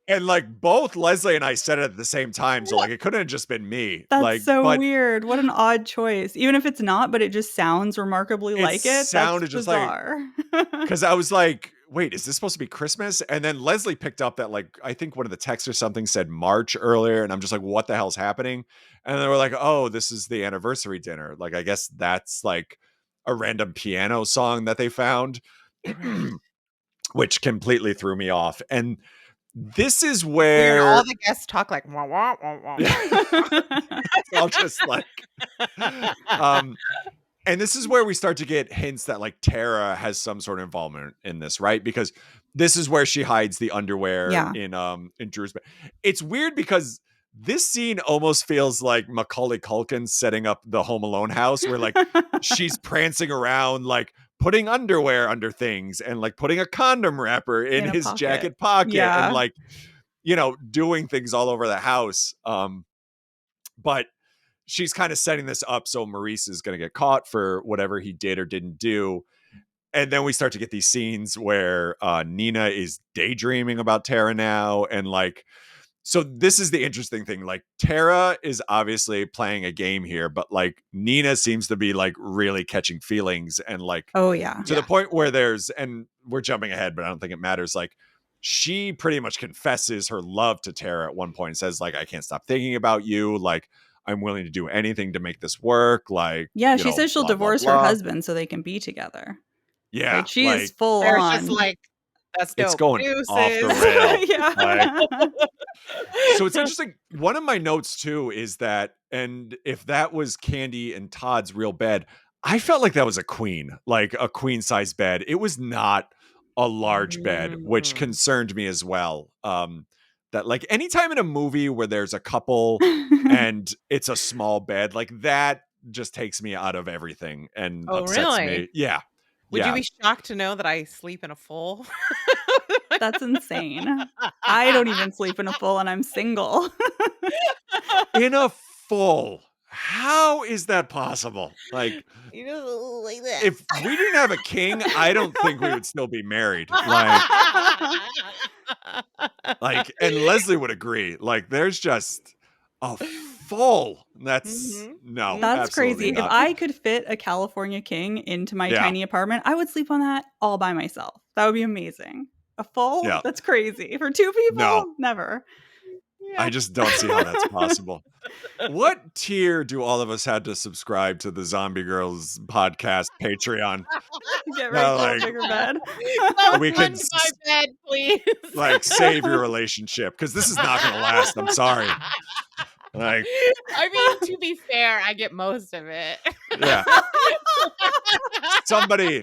and like both Leslie and I said it at the same time, so like it couldn't have just been me. That's like, so weird. What an odd choice. Even if it's not, but it just sounds remarkably like it. Sounded That's just bizarre. like, because I was like, wait, is this supposed to be Christmas? And then Leslie picked up that like I think one of the texts or something said March earlier, and I'm just like, what the hell's happening? And they were like, oh, this is the anniversary dinner. Like I guess that's like a random piano song that they found, which completely threw me off. And this is where all the guests talk like wah, wah, wah, wah. It's all just like and this is where we start to get hints that like Tara has some sort of involvement in this, right? Because this is where she hides the underwear in Drew's bed. It's weird because this scene almost feels like Macaulay Culkin setting up the Home Alone house where like she's prancing around like putting underwear under things and like putting a condom wrapper in his jacket pocket and like, you know, doing things all over the house. But she's kind of setting this up so Maurice is going to get caught for whatever he did or didn't do. And then we start to get these scenes where Nina is daydreaming about Tara now. And like, so this is the interesting thing. Like Tara is obviously playing a game here, but like Nina seems to be like really catching feelings and like, to the point where there's, and we're jumping ahead, but I don't think it matters. Like she pretty much confesses her love to Tara at one point and says like, I can't stop thinking about you. Like I'm willing to do anything to make this work. Like, she says she'll divorce her husband so they can be together. Yeah. Like she is full on. Just like, that's dope. It's going Deuces. off the rail. Like, so it's interesting. One of my notes too is that, and if that was Kandi and Todd's real bed, I felt like that was a queen size bed. It was not a large bed, which concerned me as well. That like anytime in a movie where there's a couple and it's a small bed, like that just takes me out of everything and upsets me. Yeah. Would you be shocked to know that I sleep in a full? That's insane. I don't even sleep in a full and I'm single. In a full. How is that possible? Like, you know, like that. If we didn't have a king, I don't think we would still be married. Like, and Leslie would agree. Like, there's just a full. That's no. That's crazy. Not. If I could fit a California king into my tiny apartment, I would sleep on that all by myself. That would be amazing. A full? Yeah. That's crazy. For two people? No. Never. I just don't see how that's possible. What tier do all of us had to subscribe to the Zombie Grrlz Podcast Patreon? Get right like, to a bigger bed. We can my bed, please. like save your relationship because this is not going to last. I'm sorry. Like, I mean, to be fair, I get most of it. Yeah. Somebody,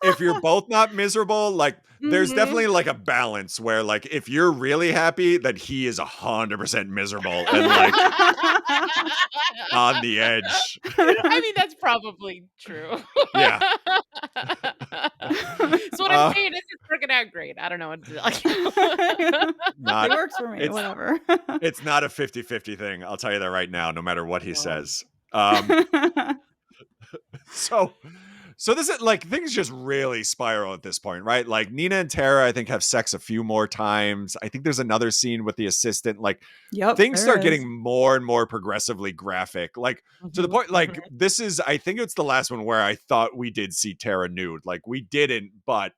if you're both not miserable, like there's definitely like a balance where like if you're really happy, that he is 100% miserable and like on the edge. I mean, that's probably true. Yeah. So what I'm saying is it's working out great. I don't know what to like. It works for me, whatever. It's not a 50-50 thing. I'll tell you that right now, no matter what he says. So this is like things just really spiral at this point, right? Like Nina and Tara, I think, have sex a few more times. I think there's another scene with the assistant. Like things start getting more and more progressively graphic. Like to the point, like this is, I think it's the last one where I thought we did see Tara nude. Like we didn't, but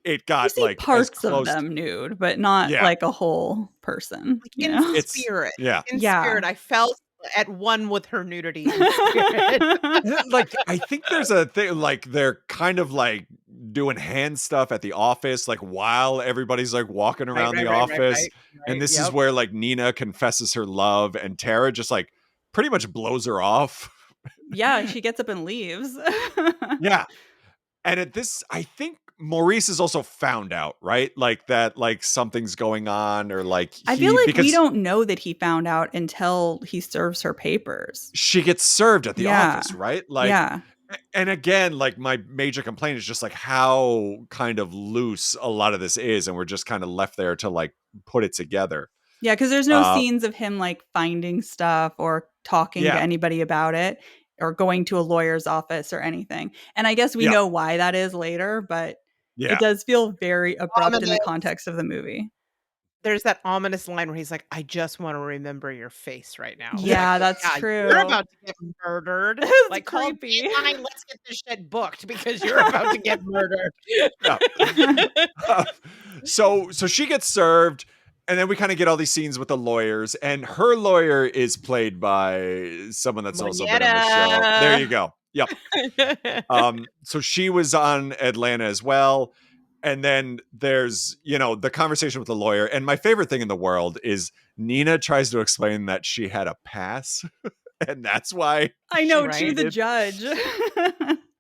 it got like parts of them nude, but not like a whole person. Like, in spirit. Yeah. In spirit, I felt at one with her nudity in spirit. Like I think there's a thing like they're kind of like doing hand stuff at the office like while everybody's like walking around the office. And this is where like Nina confesses her love and Tara just like pretty much blows her off. Yeah, and she gets up and leaves. Yeah. And at this, I think Maurice is also found out, right? Like that, like something's going on, or like I feel like we don't know that he found out until he serves her papers. She gets served at the office, right? Like, yeah. And again, like my major complaint is just like how kind of loose a lot of this is, and we're just kind of left there to like put it together. Yeah, because there's no scenes of him like finding stuff or talking to anybody about it, or going to a lawyer's office or anything. And I guess we know why that is later, but it does feel very abrupt in the context of the movie. There's that ominous line where he's like, I just want to remember your face right now. Yeah, like, that's true. You're about to get murdered. It's like, creepy. Let's get this shit booked because you're about to get murdered. So she gets served. And then we kind of get all these scenes with the lawyers, and her lawyer is played by someone that's also been on the show. There you go. Yep. So she was on Atlanta as well. And then there's, the conversation with the lawyer. And my favorite thing in the world is Nina tries to explain that she had a pass. And that's why. I know, to the judge.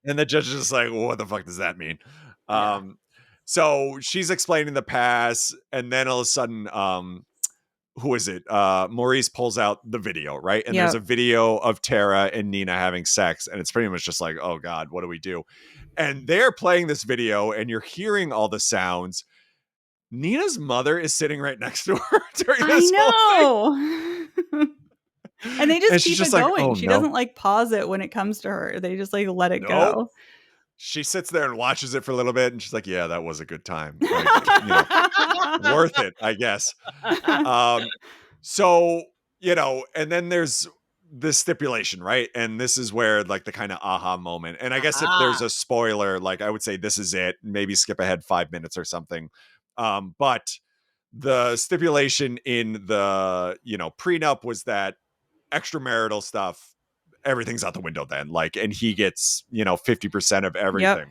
And the judge is just like, well, what the fuck does that mean? So she's explaining the pass, and then all of a sudden, who is it? Maurice pulls out the video, right? And there's a video of Tara and Nina having sex, and it's pretty much just like, oh God, what do we do? And they're playing this video, and you're hearing all the sounds. Nina's mother is sitting right next to her during this whole thing. And they just keep it going. Like, oh, she doesn't like pause it when it comes to her. They just like let it go. She sits there and watches it for a little bit, and she's like, yeah, that was a good time. Like, worth it, I guess. So, and then there's this stipulation, right? And this is where like the kind of aha moment. And I guess if there's a spoiler, like I would say this is it. Maybe skip ahead 5 minutes or something. But the stipulation in the, prenup was that extramarital stuff, everything's out the window then, like, and he gets 50% of everything.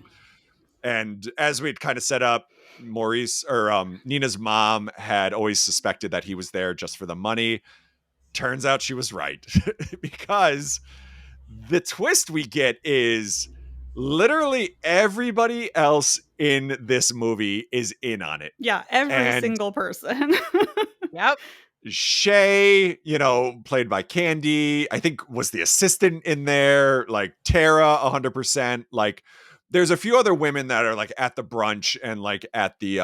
And as we'd kind of set up, Maurice or Nina's mom had always suspected that he was there just for the money. Turns out she was right. Because the twist we get is literally everybody else in this movie is in on it. Yeah, every single person. Yep. Shay, played by Kandi, I think was the assistant in there, like Tara, 100%. Like there's a few other women that are like at the brunch and like at the,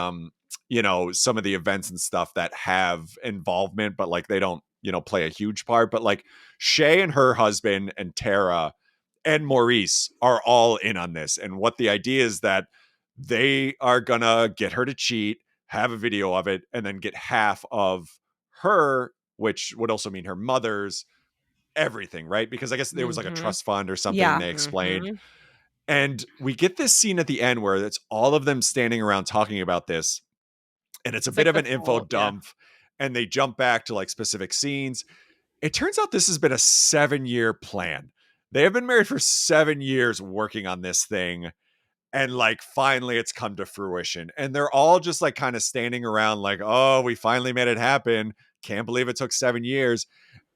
some of the events and stuff that have involvement, but like they don't, play a huge part. But like Shay and her husband and Tara and Maurice are all in on this. And what the idea is that they are gonna get her to cheat, have a video of it, and then get half of her, which would also mean her mother's everything, right? Because I guess there was like a trust fund or something they explained. And we get this scene at the end where it's all of them standing around talking about this, and it's a bit of an info dump. and they jump back to like specific scenes. It turns out this has been a 7-year plan. They have been married for 7 years working on this thing. And like finally it's come to fruition. And they're all just like kind of standing around like, oh, we finally made it happen. Can't believe it took 7 years.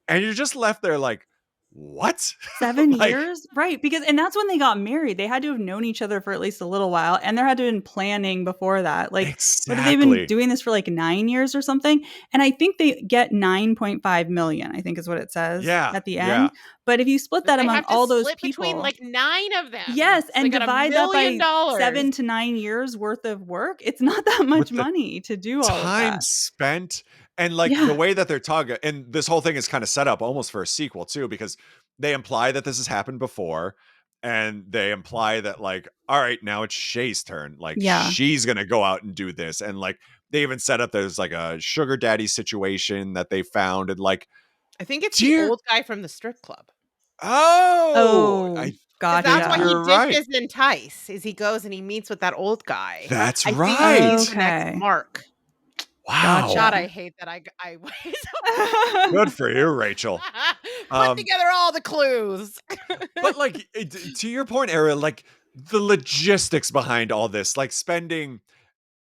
And you're just left there like, what? 7 Like, years? Right. Because, and that's when they got married. They had to have known each other for at least a little while. And there had to have been planning before that. Like, what have they been doing this for like 9 years or something? And I think they get 9.5 million, I think is what it says at the end. But if you split that among all those people. Between like 9 of them. Yes. So and divide that by 7 to 9 years worth of work. It's not that much money to do all of that. Time spent. And like the way that they're talking, and this whole thing is kind of set up almost for a sequel too, because they imply that this has happened before, and they imply that like, all right, now it's Shay's turn. Like she's going to go out and do this. And like, they even set up there's like a sugar daddy situation that they found. And like, I think it's the old guy from the strip club. God, that's why he ditches Entice, is he goes and he meets with that old guy. That's I right. think he's the next Mark. Wow. God, I hate that I Good for you, Rachel. Put together all the clues. But like, to your point, Ariel, like the logistics behind all this, like spending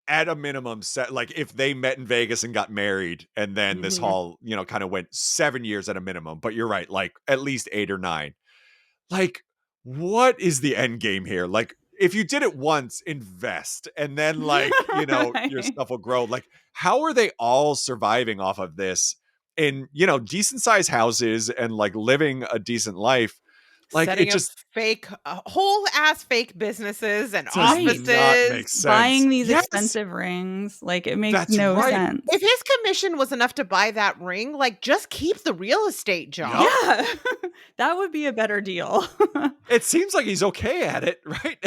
at a minimum set, like if they met in Vegas and got married and then this whole, you know, kind of went 7 years at a minimum, but you're right, like at least 8 or 9. Like, what is the end game here? Like, if you did it once, invest, and then like, you know, your stuff will grow. Like, how are they all surviving off of this in, you know, decent sized houses and like living a decent life? Like, setting it just fake whole ass fake businesses and offices, buying these expensive rings. Like, it makes no sense. If his commission was enough to buy that ring, like just keep the real estate job. Yeah, that would be a better deal. It seems like he's okay at it, right?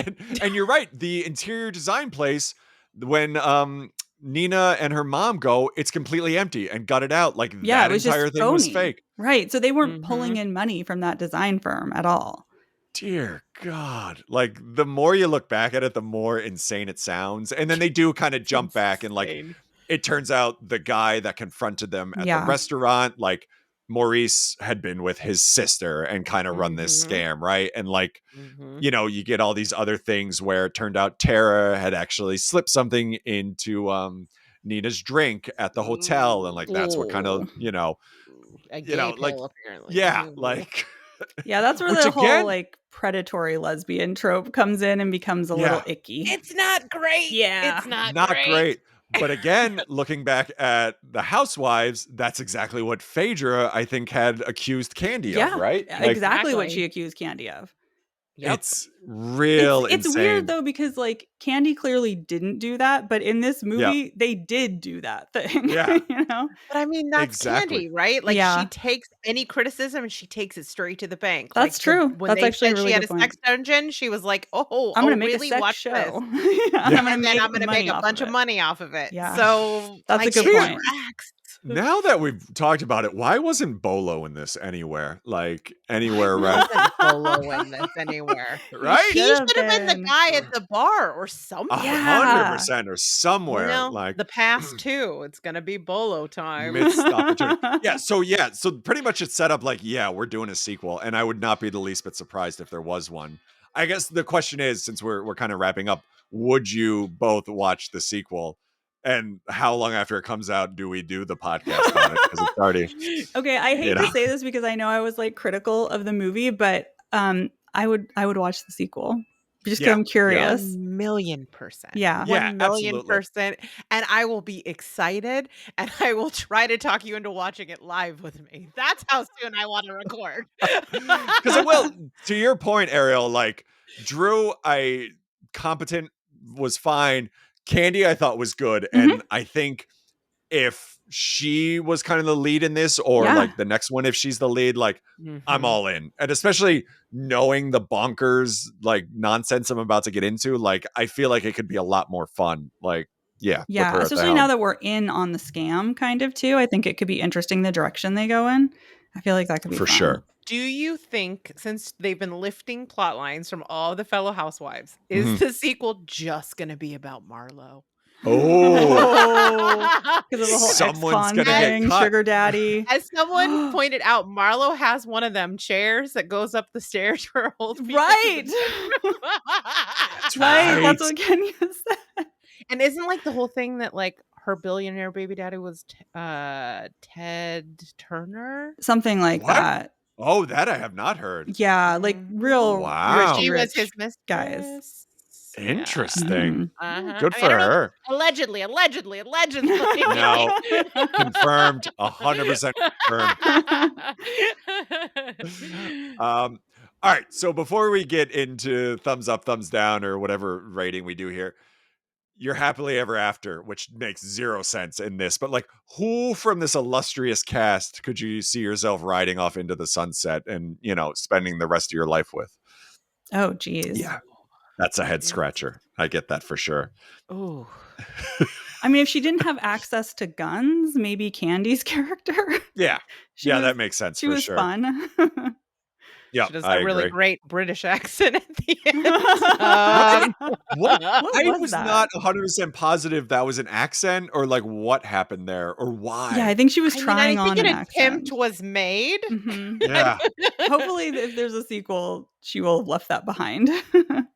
And you're right. The interior design place, when Nina and her mom go, it's completely empty and gutted out. Like that entire thing was fake. Right. So they weren't pulling in money from that design firm at all. Dear God. Like the more you look back at it, the more insane it sounds. And then they do kind of jump back and like, it turns out the guy that confronted them at the restaurant, like Maurice had been with his sister and kind of run this scam. Right. And like, you know, you get all these other things where it turned out Tara had actually slipped something into Nina's drink at the hotel. And like, that's what kind of, you know, like, apparently. Yeah, like, yeah, that's where the whole like predatory lesbian trope comes in and becomes a little icky. It's not great. Yeah, it's not great. But again, looking back at the Housewives, that's exactly what Phaedra, I think, had accused Kandi of, right? Like, exactly what she accused Kandi of. Yep. It's real It's insane. weird though, because like Kandi clearly didn't do that, but in this movie they did do that thing. Yeah. You know? But I mean, that's Kandi, right? Like she takes any criticism and she takes it straight to the bank. That's true. When that's they actually said really she had good a point. sex dungeon, she was like, I'm gonna make really a sex watch show. This. And then I'm gonna make a bunch of money off of it. Yeah. So that's a good point. Now that we've talked about it, why wasn't Bolo in this anywhere? Like anywhere, right? Bolo in this anywhere, right? He should have been the guy at the bar or something. 100% or somewhere. You know, like the past too. It's gonna be Bolo time. Missed opportunity. So pretty much it's set up like, we're doing a sequel, and I would not be the least bit surprised if there was one. I guess the question is, since we're kind of wrapping up, would you both watch the sequel? And how long after it comes out do we do the podcast on it? Because it's already okay. I hate to say this because I know I was like critical of the movie, but I would watch the sequel just because I'm curious. 1,000,000%. Yeah, 1,000,000%. And I will be excited, and I will try to talk you into watching it live with me. That's how soon I want to record. Because it will. To your point, Ariel, like Drew, competent was fine. Kandi, I thought was good. And I think if she was kind of the lead in this, or like the next one, if she's the lead, like I'm all in. And especially knowing the bonkers, like nonsense I'm about to get into, like I feel like it could be a lot more fun. Like, especially now that we're in on the scam kind of too. I think it could be interesting the direction they go in. I feel like that could be for fun. sure. Do you think, since they've been lifting plot lines from all the fellow housewives, is the sequel just going to be about Marlo? Oh, because of the whole someone's ex-con gonna get thing, cut. sugar daddy. As someone pointed out, Marlo has one of them chairs that goes up the stairs for old people. Right. That's Right. right. That's what Kenya said. And isn't like the whole thing that like her billionaire baby daddy was Ted Turner? Something like What? that. Oh, that I have not heard. Yeah, like real Wow. She was rich his mistress. guys. Interesting. Mhm. Good I for don't know. her. Allegedly. No. Confirmed. 100% confirmed. All right. So before we get into thumbs up, thumbs down, or whatever rating we do here, you're happily ever after, which makes zero sense in this. But like, who from this illustrious cast could you see yourself riding off into the sunset and, spending the rest of your life with? Oh, geez. Yeah. That's a head scratcher. I get that for sure. Oh. I mean, if she didn't have access to guns, maybe Kandi's character. Yeah. That makes sense She for was sure. fun. Yeah, She does I that really agree. great British accent at the end. What I was was that? not 100% positive that was an accent or like what happened there or why. Yeah, I think she was I trying think on an an attempt accent. was made. Mhm. Yeah. Hopefully, if there's a sequel, she will have left that behind.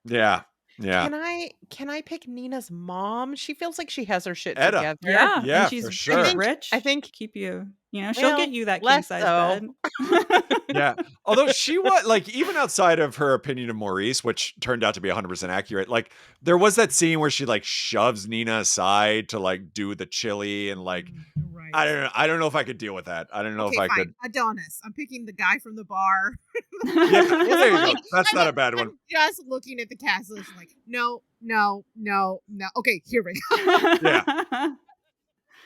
Yeah. Can I pick Nina's mom? She feels like she has her shit Etta. together. Yeah, Yeah, and she's for sure. rich. I think keep you. She'll well, get you that king less size so. bed. Yeah. Although she was like, even outside of her opinion of Maurice, which turned out to be 100% accurate, like there was that scene where she like shoves Nina aside to like do the chili and like, Right. I don't know if I could deal with that. I don't know if I could. Adonis. I'm picking the guy from the bar. Yeah, well, there you go. That's not a bad one. I'm just looking at the cast list like, no. Okay, here we go. Yeah.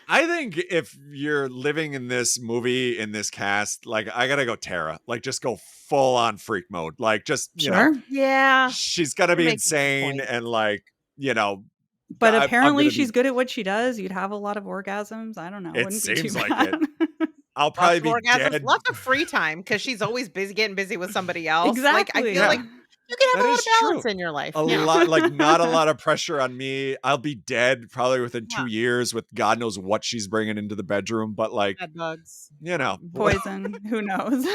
I think if you're living in this movie, in this cast, like I gotta go Tara. Like just go full on freak mode. Like just, Sure. Yeah. she's gotta be Makes a good insane point. and like, But I'm apparently gonna she's be, good at what she does. You'd have a lot of orgasms. I don't know. It Wouldn't be too seems like bad. I'll probably be orgasms, dead. lots of free time because she's always getting busy with somebody else. Like I Exactly. feel like you can have That a lot is of balance true. in your life. A lot, like not a lot of pressure on me. I'll be dead probably within 2 years with God knows what she's bringing into the bedroom. But like, Bed bugs. Poison. Who knows?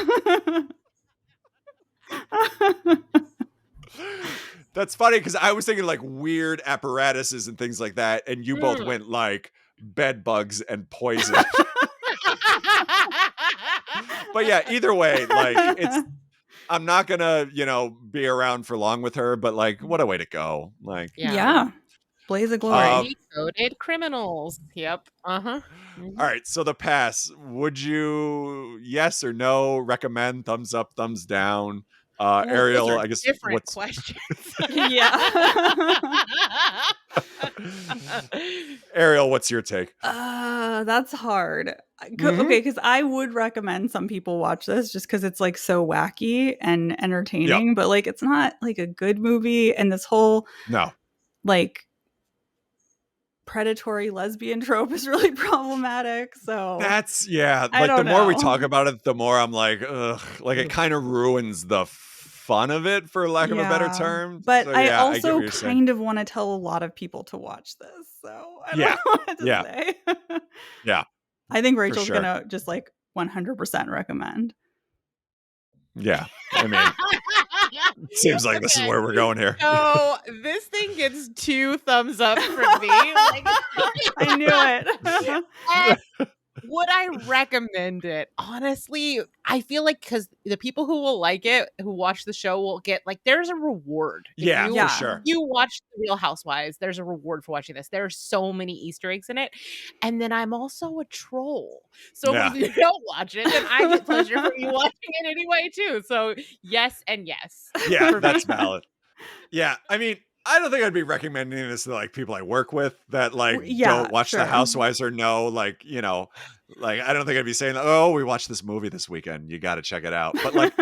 That's funny because I was thinking like weird apparatuses and things like that, and you both went like bed bugs and poison. But yeah, either way, like I'm not gonna, be around for long with her, but like what a way to go. Like yeah. Blaze of glory. Coded criminals. Yep. All right, so the pass. Would you yes or no recommend? Thumbs up, thumbs down? Ariel, I guess different questions. Yeah. Ariel, what's your take? That's hard. Okay, because I would recommend some people watch this just because it's like so wacky and entertaining, but like it's not like a good movie, and this whole like predatory lesbian trope is really problematic. So that's like the more we talk about it, the more I'm like, ugh, like it kind of ruins the fun of it, for lack of a better term. But so, I I also kind of want to tell a lot of people to watch this. So I don't know what to say. Yeah. I think Rachel's gonna just like 100% recommend. Yeah. I mean, seems like this is where we're going here. So this thing gets 2 thumbs up from me. Like, I knew it. Would I recommend it? Honestly, I feel like because the people who will like it, who watch the show, will get like there's a reward. For sure. You watch The Real Housewives, there's a reward for watching this. There are so many Easter eggs in it. And then I'm also a troll. So if you don't watch it, then I get pleasure from you watching it anyway, too. So yes and yes. Yeah, that's valid. Yeah. I mean, I don't think I'd be recommending this to like people I work with that like don't watch the Housewives or know, like, like I don't think I'd be saying, oh, we watched this movie this weekend. You got to check it out. But like,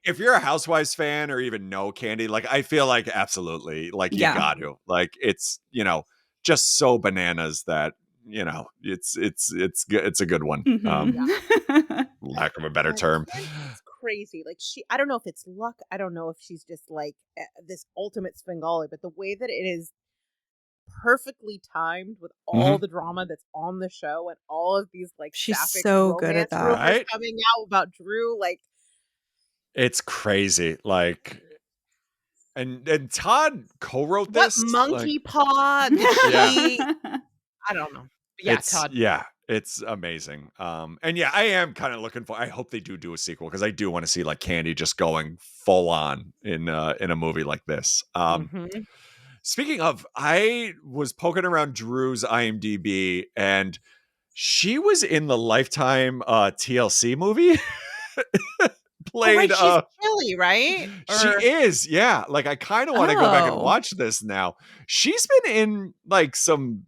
if you're a Housewives fan or even know Kandi, like I feel like absolutely, like you got to, like it's just so bananas that it's a good one. Lack of a better term. It's crazy. Like I don't know if it's luck. I don't know if she's just like this ultimate Svengali, but the way that it is perfectly timed with all the drama that's on the show and all of these like she's sapphic so good at romance that. rumors Right? coming out about Drew. Like, it's crazy. Like, and Todd co-wrote what this. monkey paw did she? I don't know. But yeah, Todd. It's amazing. And yeah, I am kind of looking for. I hope they do a sequel because I do want to see like Kandi just going full on in a movie like this. Speaking of, I was poking around Drew's IMDb, and she was in the Lifetime TLC movie. Played. Oh, right, she's Chili, right? She is, yeah. Like, I kind of want to go back and watch this now. She's been in like some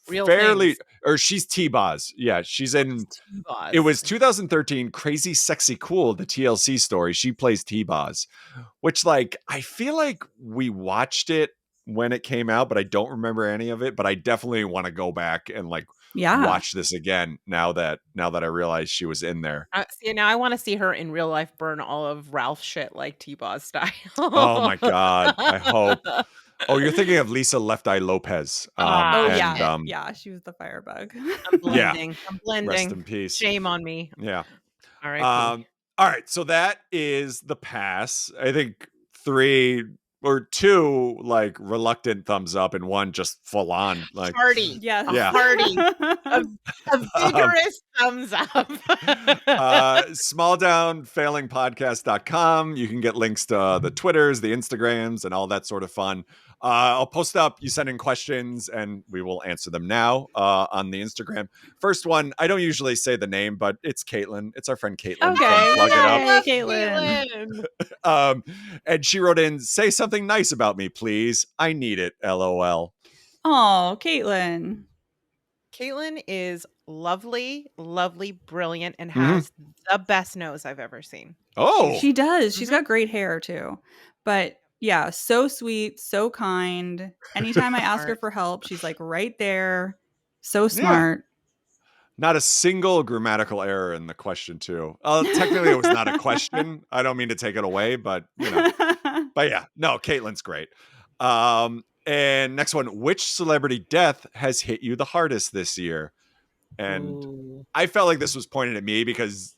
Real fairly, things. or she's T-Boz. Yeah, she's in. T-Boz. It was 2013, Crazy Sexy Cool, the TLC story. She plays T-Boz, which like I feel like we watched it when it came out, but I don't remember any of it. But I definitely want to go back and like watch this again now that I realize she was in there. See, now I want to see her in real life burn all of Ralph's shit like T-Boz style. Oh my God. I hope. Oh, you're thinking of Lisa Left Eye Lopez. Yeah, she was the firebug. I'm blending. I'm blending. Rest in peace. Shame on me. Yeah. All right. All right. So that is the pass. I think 3 or 2 like reluctant thumbs up and 1 just full on like party. Yeah. Party. a vigorous thumbs up. smalldownfailingpodcast.com. You can get links to the Twitters, the Instagrams, and all that sort of fun. I'll post up. You send in questions, and we will answer them now on the Instagram. First one, I don't usually say the name, but it's Caitlin. It's our friend Caitlin. Okay, Plug it up. Caitlin. And she wrote in, "Say something nice about me, please. I need it. LOL." Oh, Caitlin. Caitlin is lovely, brilliant, and has the best nose I've ever seen. Oh, she does. She's got great hair too. But yeah, so sweet, so kind. Anytime I ask her for help, she's like right there. So smart. Yeah. Not a single grammatical error in the question too. Technically, it was not a question. I don't mean to take it away, but you know. But yeah, no, Caitlin's great. And next one, which celebrity death has hit you the hardest this year? And I felt like this was pointed at me because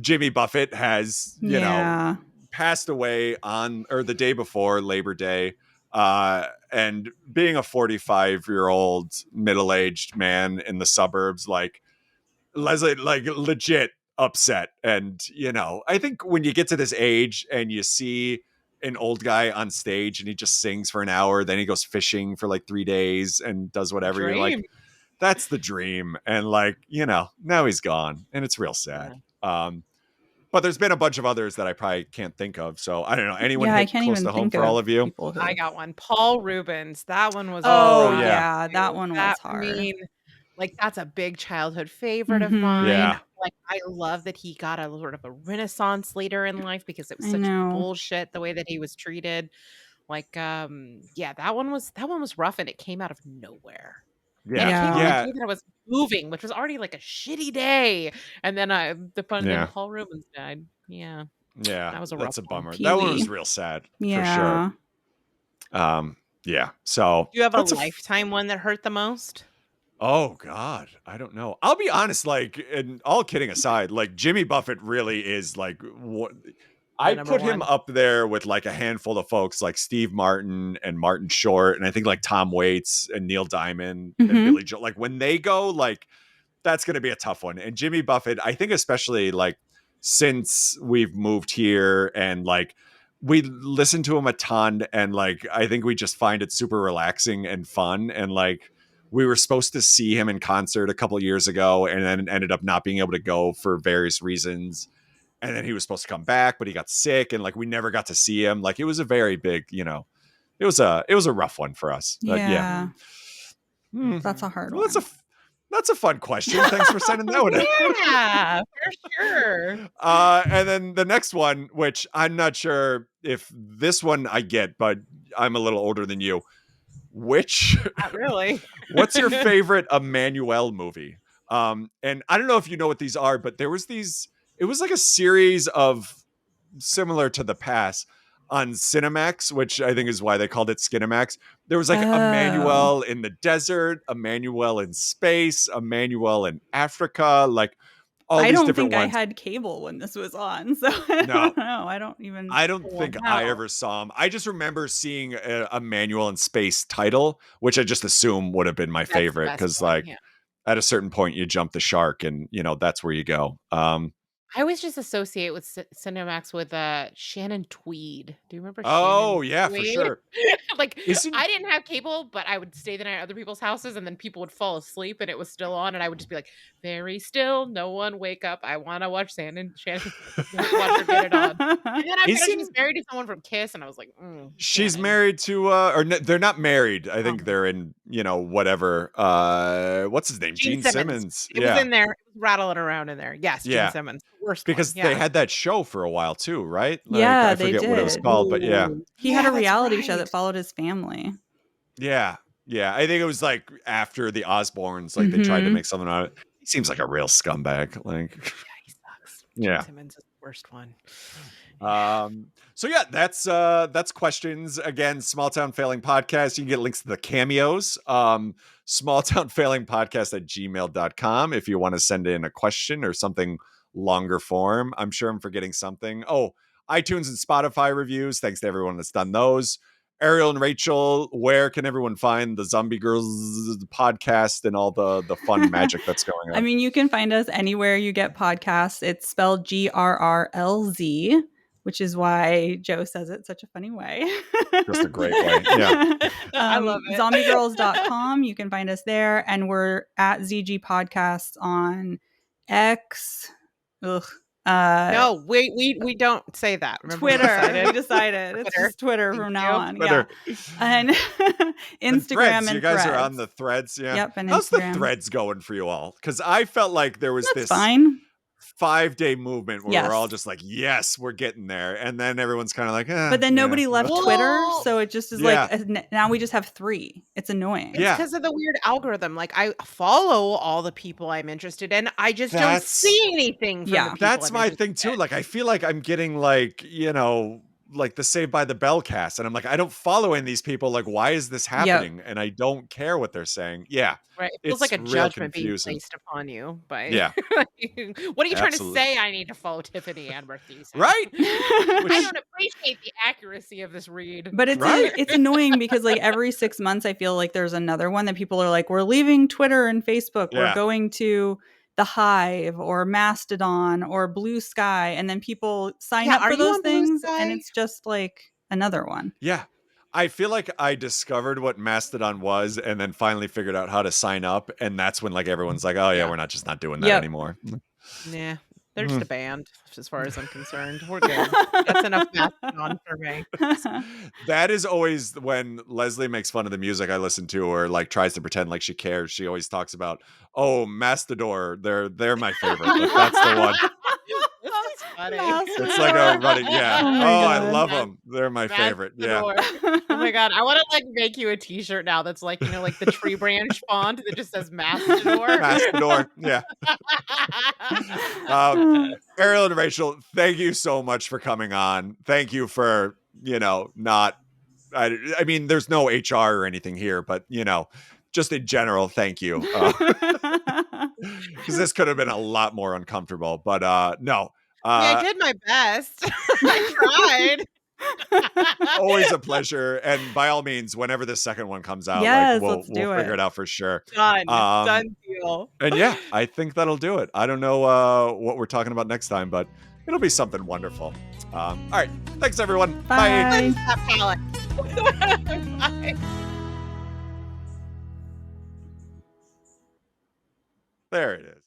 Jimmy Buffett has, you know, passed away on or the day before Labor Day. And being a 45-year-old middle-aged man in the suburbs, like Leslie, like legit upset. And, you know, I think when you get to this age and you see an old guy on stage and he just sings for an hour, then he goes fishing for like 3 days and does whatever, you're like, that's the dream. And like, you know, now he's gone and it's real sad. But there's been a bunch of others that I probably can't think of. So I don't know. Anyone hit close to home for all of you? I got one. Paul Rubens. That one was. That one was hard. I mean, like that's a big childhood favorite of mine. Yeah. Like I love that he got a sort of a renaissance later in life because it was such bullshit the way that he was treated. Like, that one was rough and it came out of nowhere. Yeah. And it came on the day that I was moving, which was already like a shitty day. And then Paul Rubens died. Yeah. Yeah. That was that's a one. bummer. Pee-wee. That one was real sad for sure. Yeah. So do you have a lifetime one that hurt the most? Oh God, I don't know. I'll be honest, like, and all kidding aside, like Jimmy Buffett really is like what I put him up there with like a handful of folks like Steve Martin and Martin Short, and I think like Tom Waits and Neil Diamond and Billy Joel. Like when they go, like that's gonna be a tough one. And Jimmy Buffett, I think especially like since we've moved here and like we listen to him a ton, and like I think we just find it super relaxing and fun. And like we were supposed to see him in concert a couple of years ago and then ended up not being able to go for various reasons. And then he was supposed to come back, but he got sick and like we never got to see him. Like it was a very big, you know, it was a rough one for us. But That's a hard one. That's a fun question. Thanks for sending that one. Yeah, for sure. And then the next one, which I'm not sure if this one I get, but I'm a little older than you. Not really. What's your favorite Emmanuel movie? And I don't know if you know what these are, but there was it was like a series of similar to The Pass on Cinemax, which I think is why they called it Skinemax. There was like Emmanuel in the desert, Emmanuel in space, Emmanuel in Africa, like all these different ones. I had cable when this was on, so I don't know. I don't think I ever saw him. I just remember seeing a Emmanuel in space title, which I just assume would have been my favorite because at a certain point you jump the shark and that's where you go. I always just associate with Cinemax with Shannon Tweed. Do you remember? Oh, Shannon yeah, Tweed? for sure. Like I didn't have cable, but I would stay the night at other people's houses, and then people would fall asleep, and it was still on, and I would just be like, "Very still, no one wake up. I want to watch Shannon. Watch her get it on." And then I found she's married to someone from Kiss, and I was like, she's married to, they're not married. I think they're in, whatever. What's his name? Gene Simmons. It was in there, it was rattling around in there. Yes, Gene Simmons. Because they had that show for a while too, right? Like, I forget did. what it was called, but he had a reality show that followed his family. Yeah, I think it was like after the Osbournes, like they tried to make something out of it. He seems like a real scumbag. Like, he sucks. Yeah, Gene Simmons is the worst one. So yeah, that's questions. Again, Small Town Failing Podcast. You can get links to the cameos. smalltownfailingpodcast@gmail.com if you want to send in a question or something longer form. I'm sure I'm forgetting something. Oh, iTunes and Spotify reviews. Thanks to everyone that's done those. Ariel and Rachel, where can everyone find the Zombie Grrlz podcast and all the fun magic that's going on? I mean, you can find us anywhere you get podcasts. It's spelled GRRLZ, which is why Joe says it such a funny way. Just a great way. Yeah. I love it. ZombieGrrlz.com. You can find us there. And we're at ZG Podcasts on X. No, we don't say that. Remember Twitter. We decided. It's just Twitter from now on. Twitter. Yeah. And Instagram and you guys Threads. are on the Threads. Yeah. Yep. And how's Instagram. the Threads going for you all? Because I felt like there was this fine 5-day movement where we're all just like, yes, we're getting there. And then everyone's kind of like, but then nobody left Twitter. So it just is like, now we just have 3. It's annoying. It's because of the weird algorithm. Like I follow all the people I'm interested in. I just don't see anything. That's my thing too. Like, I feel like I'm getting like, like the Saved by the Bell cast. And I'm like, I don't follow any of these people. Like, why is this happening? And I don't care what they're saying. Yeah. Right. It feels like a judgment being placed upon you. But what are you trying to say? I need to follow Tiffany Ann Murphy. Right. I don't appreciate the accuracy of this read. But it's annoying because like every 6 months, I feel like there's another one that people are like, we're leaving Twitter and Facebook. Yeah. We're going to the Hive or Mastodon or Blue Sky. And then people sign up for those things. And it's just like another one. Yeah. I feel like I discovered what Mastodon was and then finally figured out how to sign up. And that's when like everyone's like, oh yeah, we're not doing that anymore. Yeah. They're just a band, as far as I'm concerned. We're good. That's enough Mastodon for me. That is always when Leslie makes fun of the music I listen to or like tries to pretend like she cares. She always talks about, oh, Mastodor. They're my favorite. Like, that's the one. It's like a running, I love them. They're my favorite. Yeah. Oh my god, I want to like make you a T-shirt now that's like like the tree branch font that just says Mastodor. Mastodor, yeah. Ariel and Rachel, thank you so much for coming on. Thank you for not. I mean, there's no HR or anything here, but just in general, thank you. Because this could have been a lot more uncomfortable, but no. I did my best. I tried. Always a pleasure. And by all means, whenever the second one comes out, we'll figure it out for sure. Done deal. And yeah, I think that'll do it. I don't know what we're talking about next time, but it'll be something wonderful. All right. Thanks, everyone. Bye. Bye. There it is.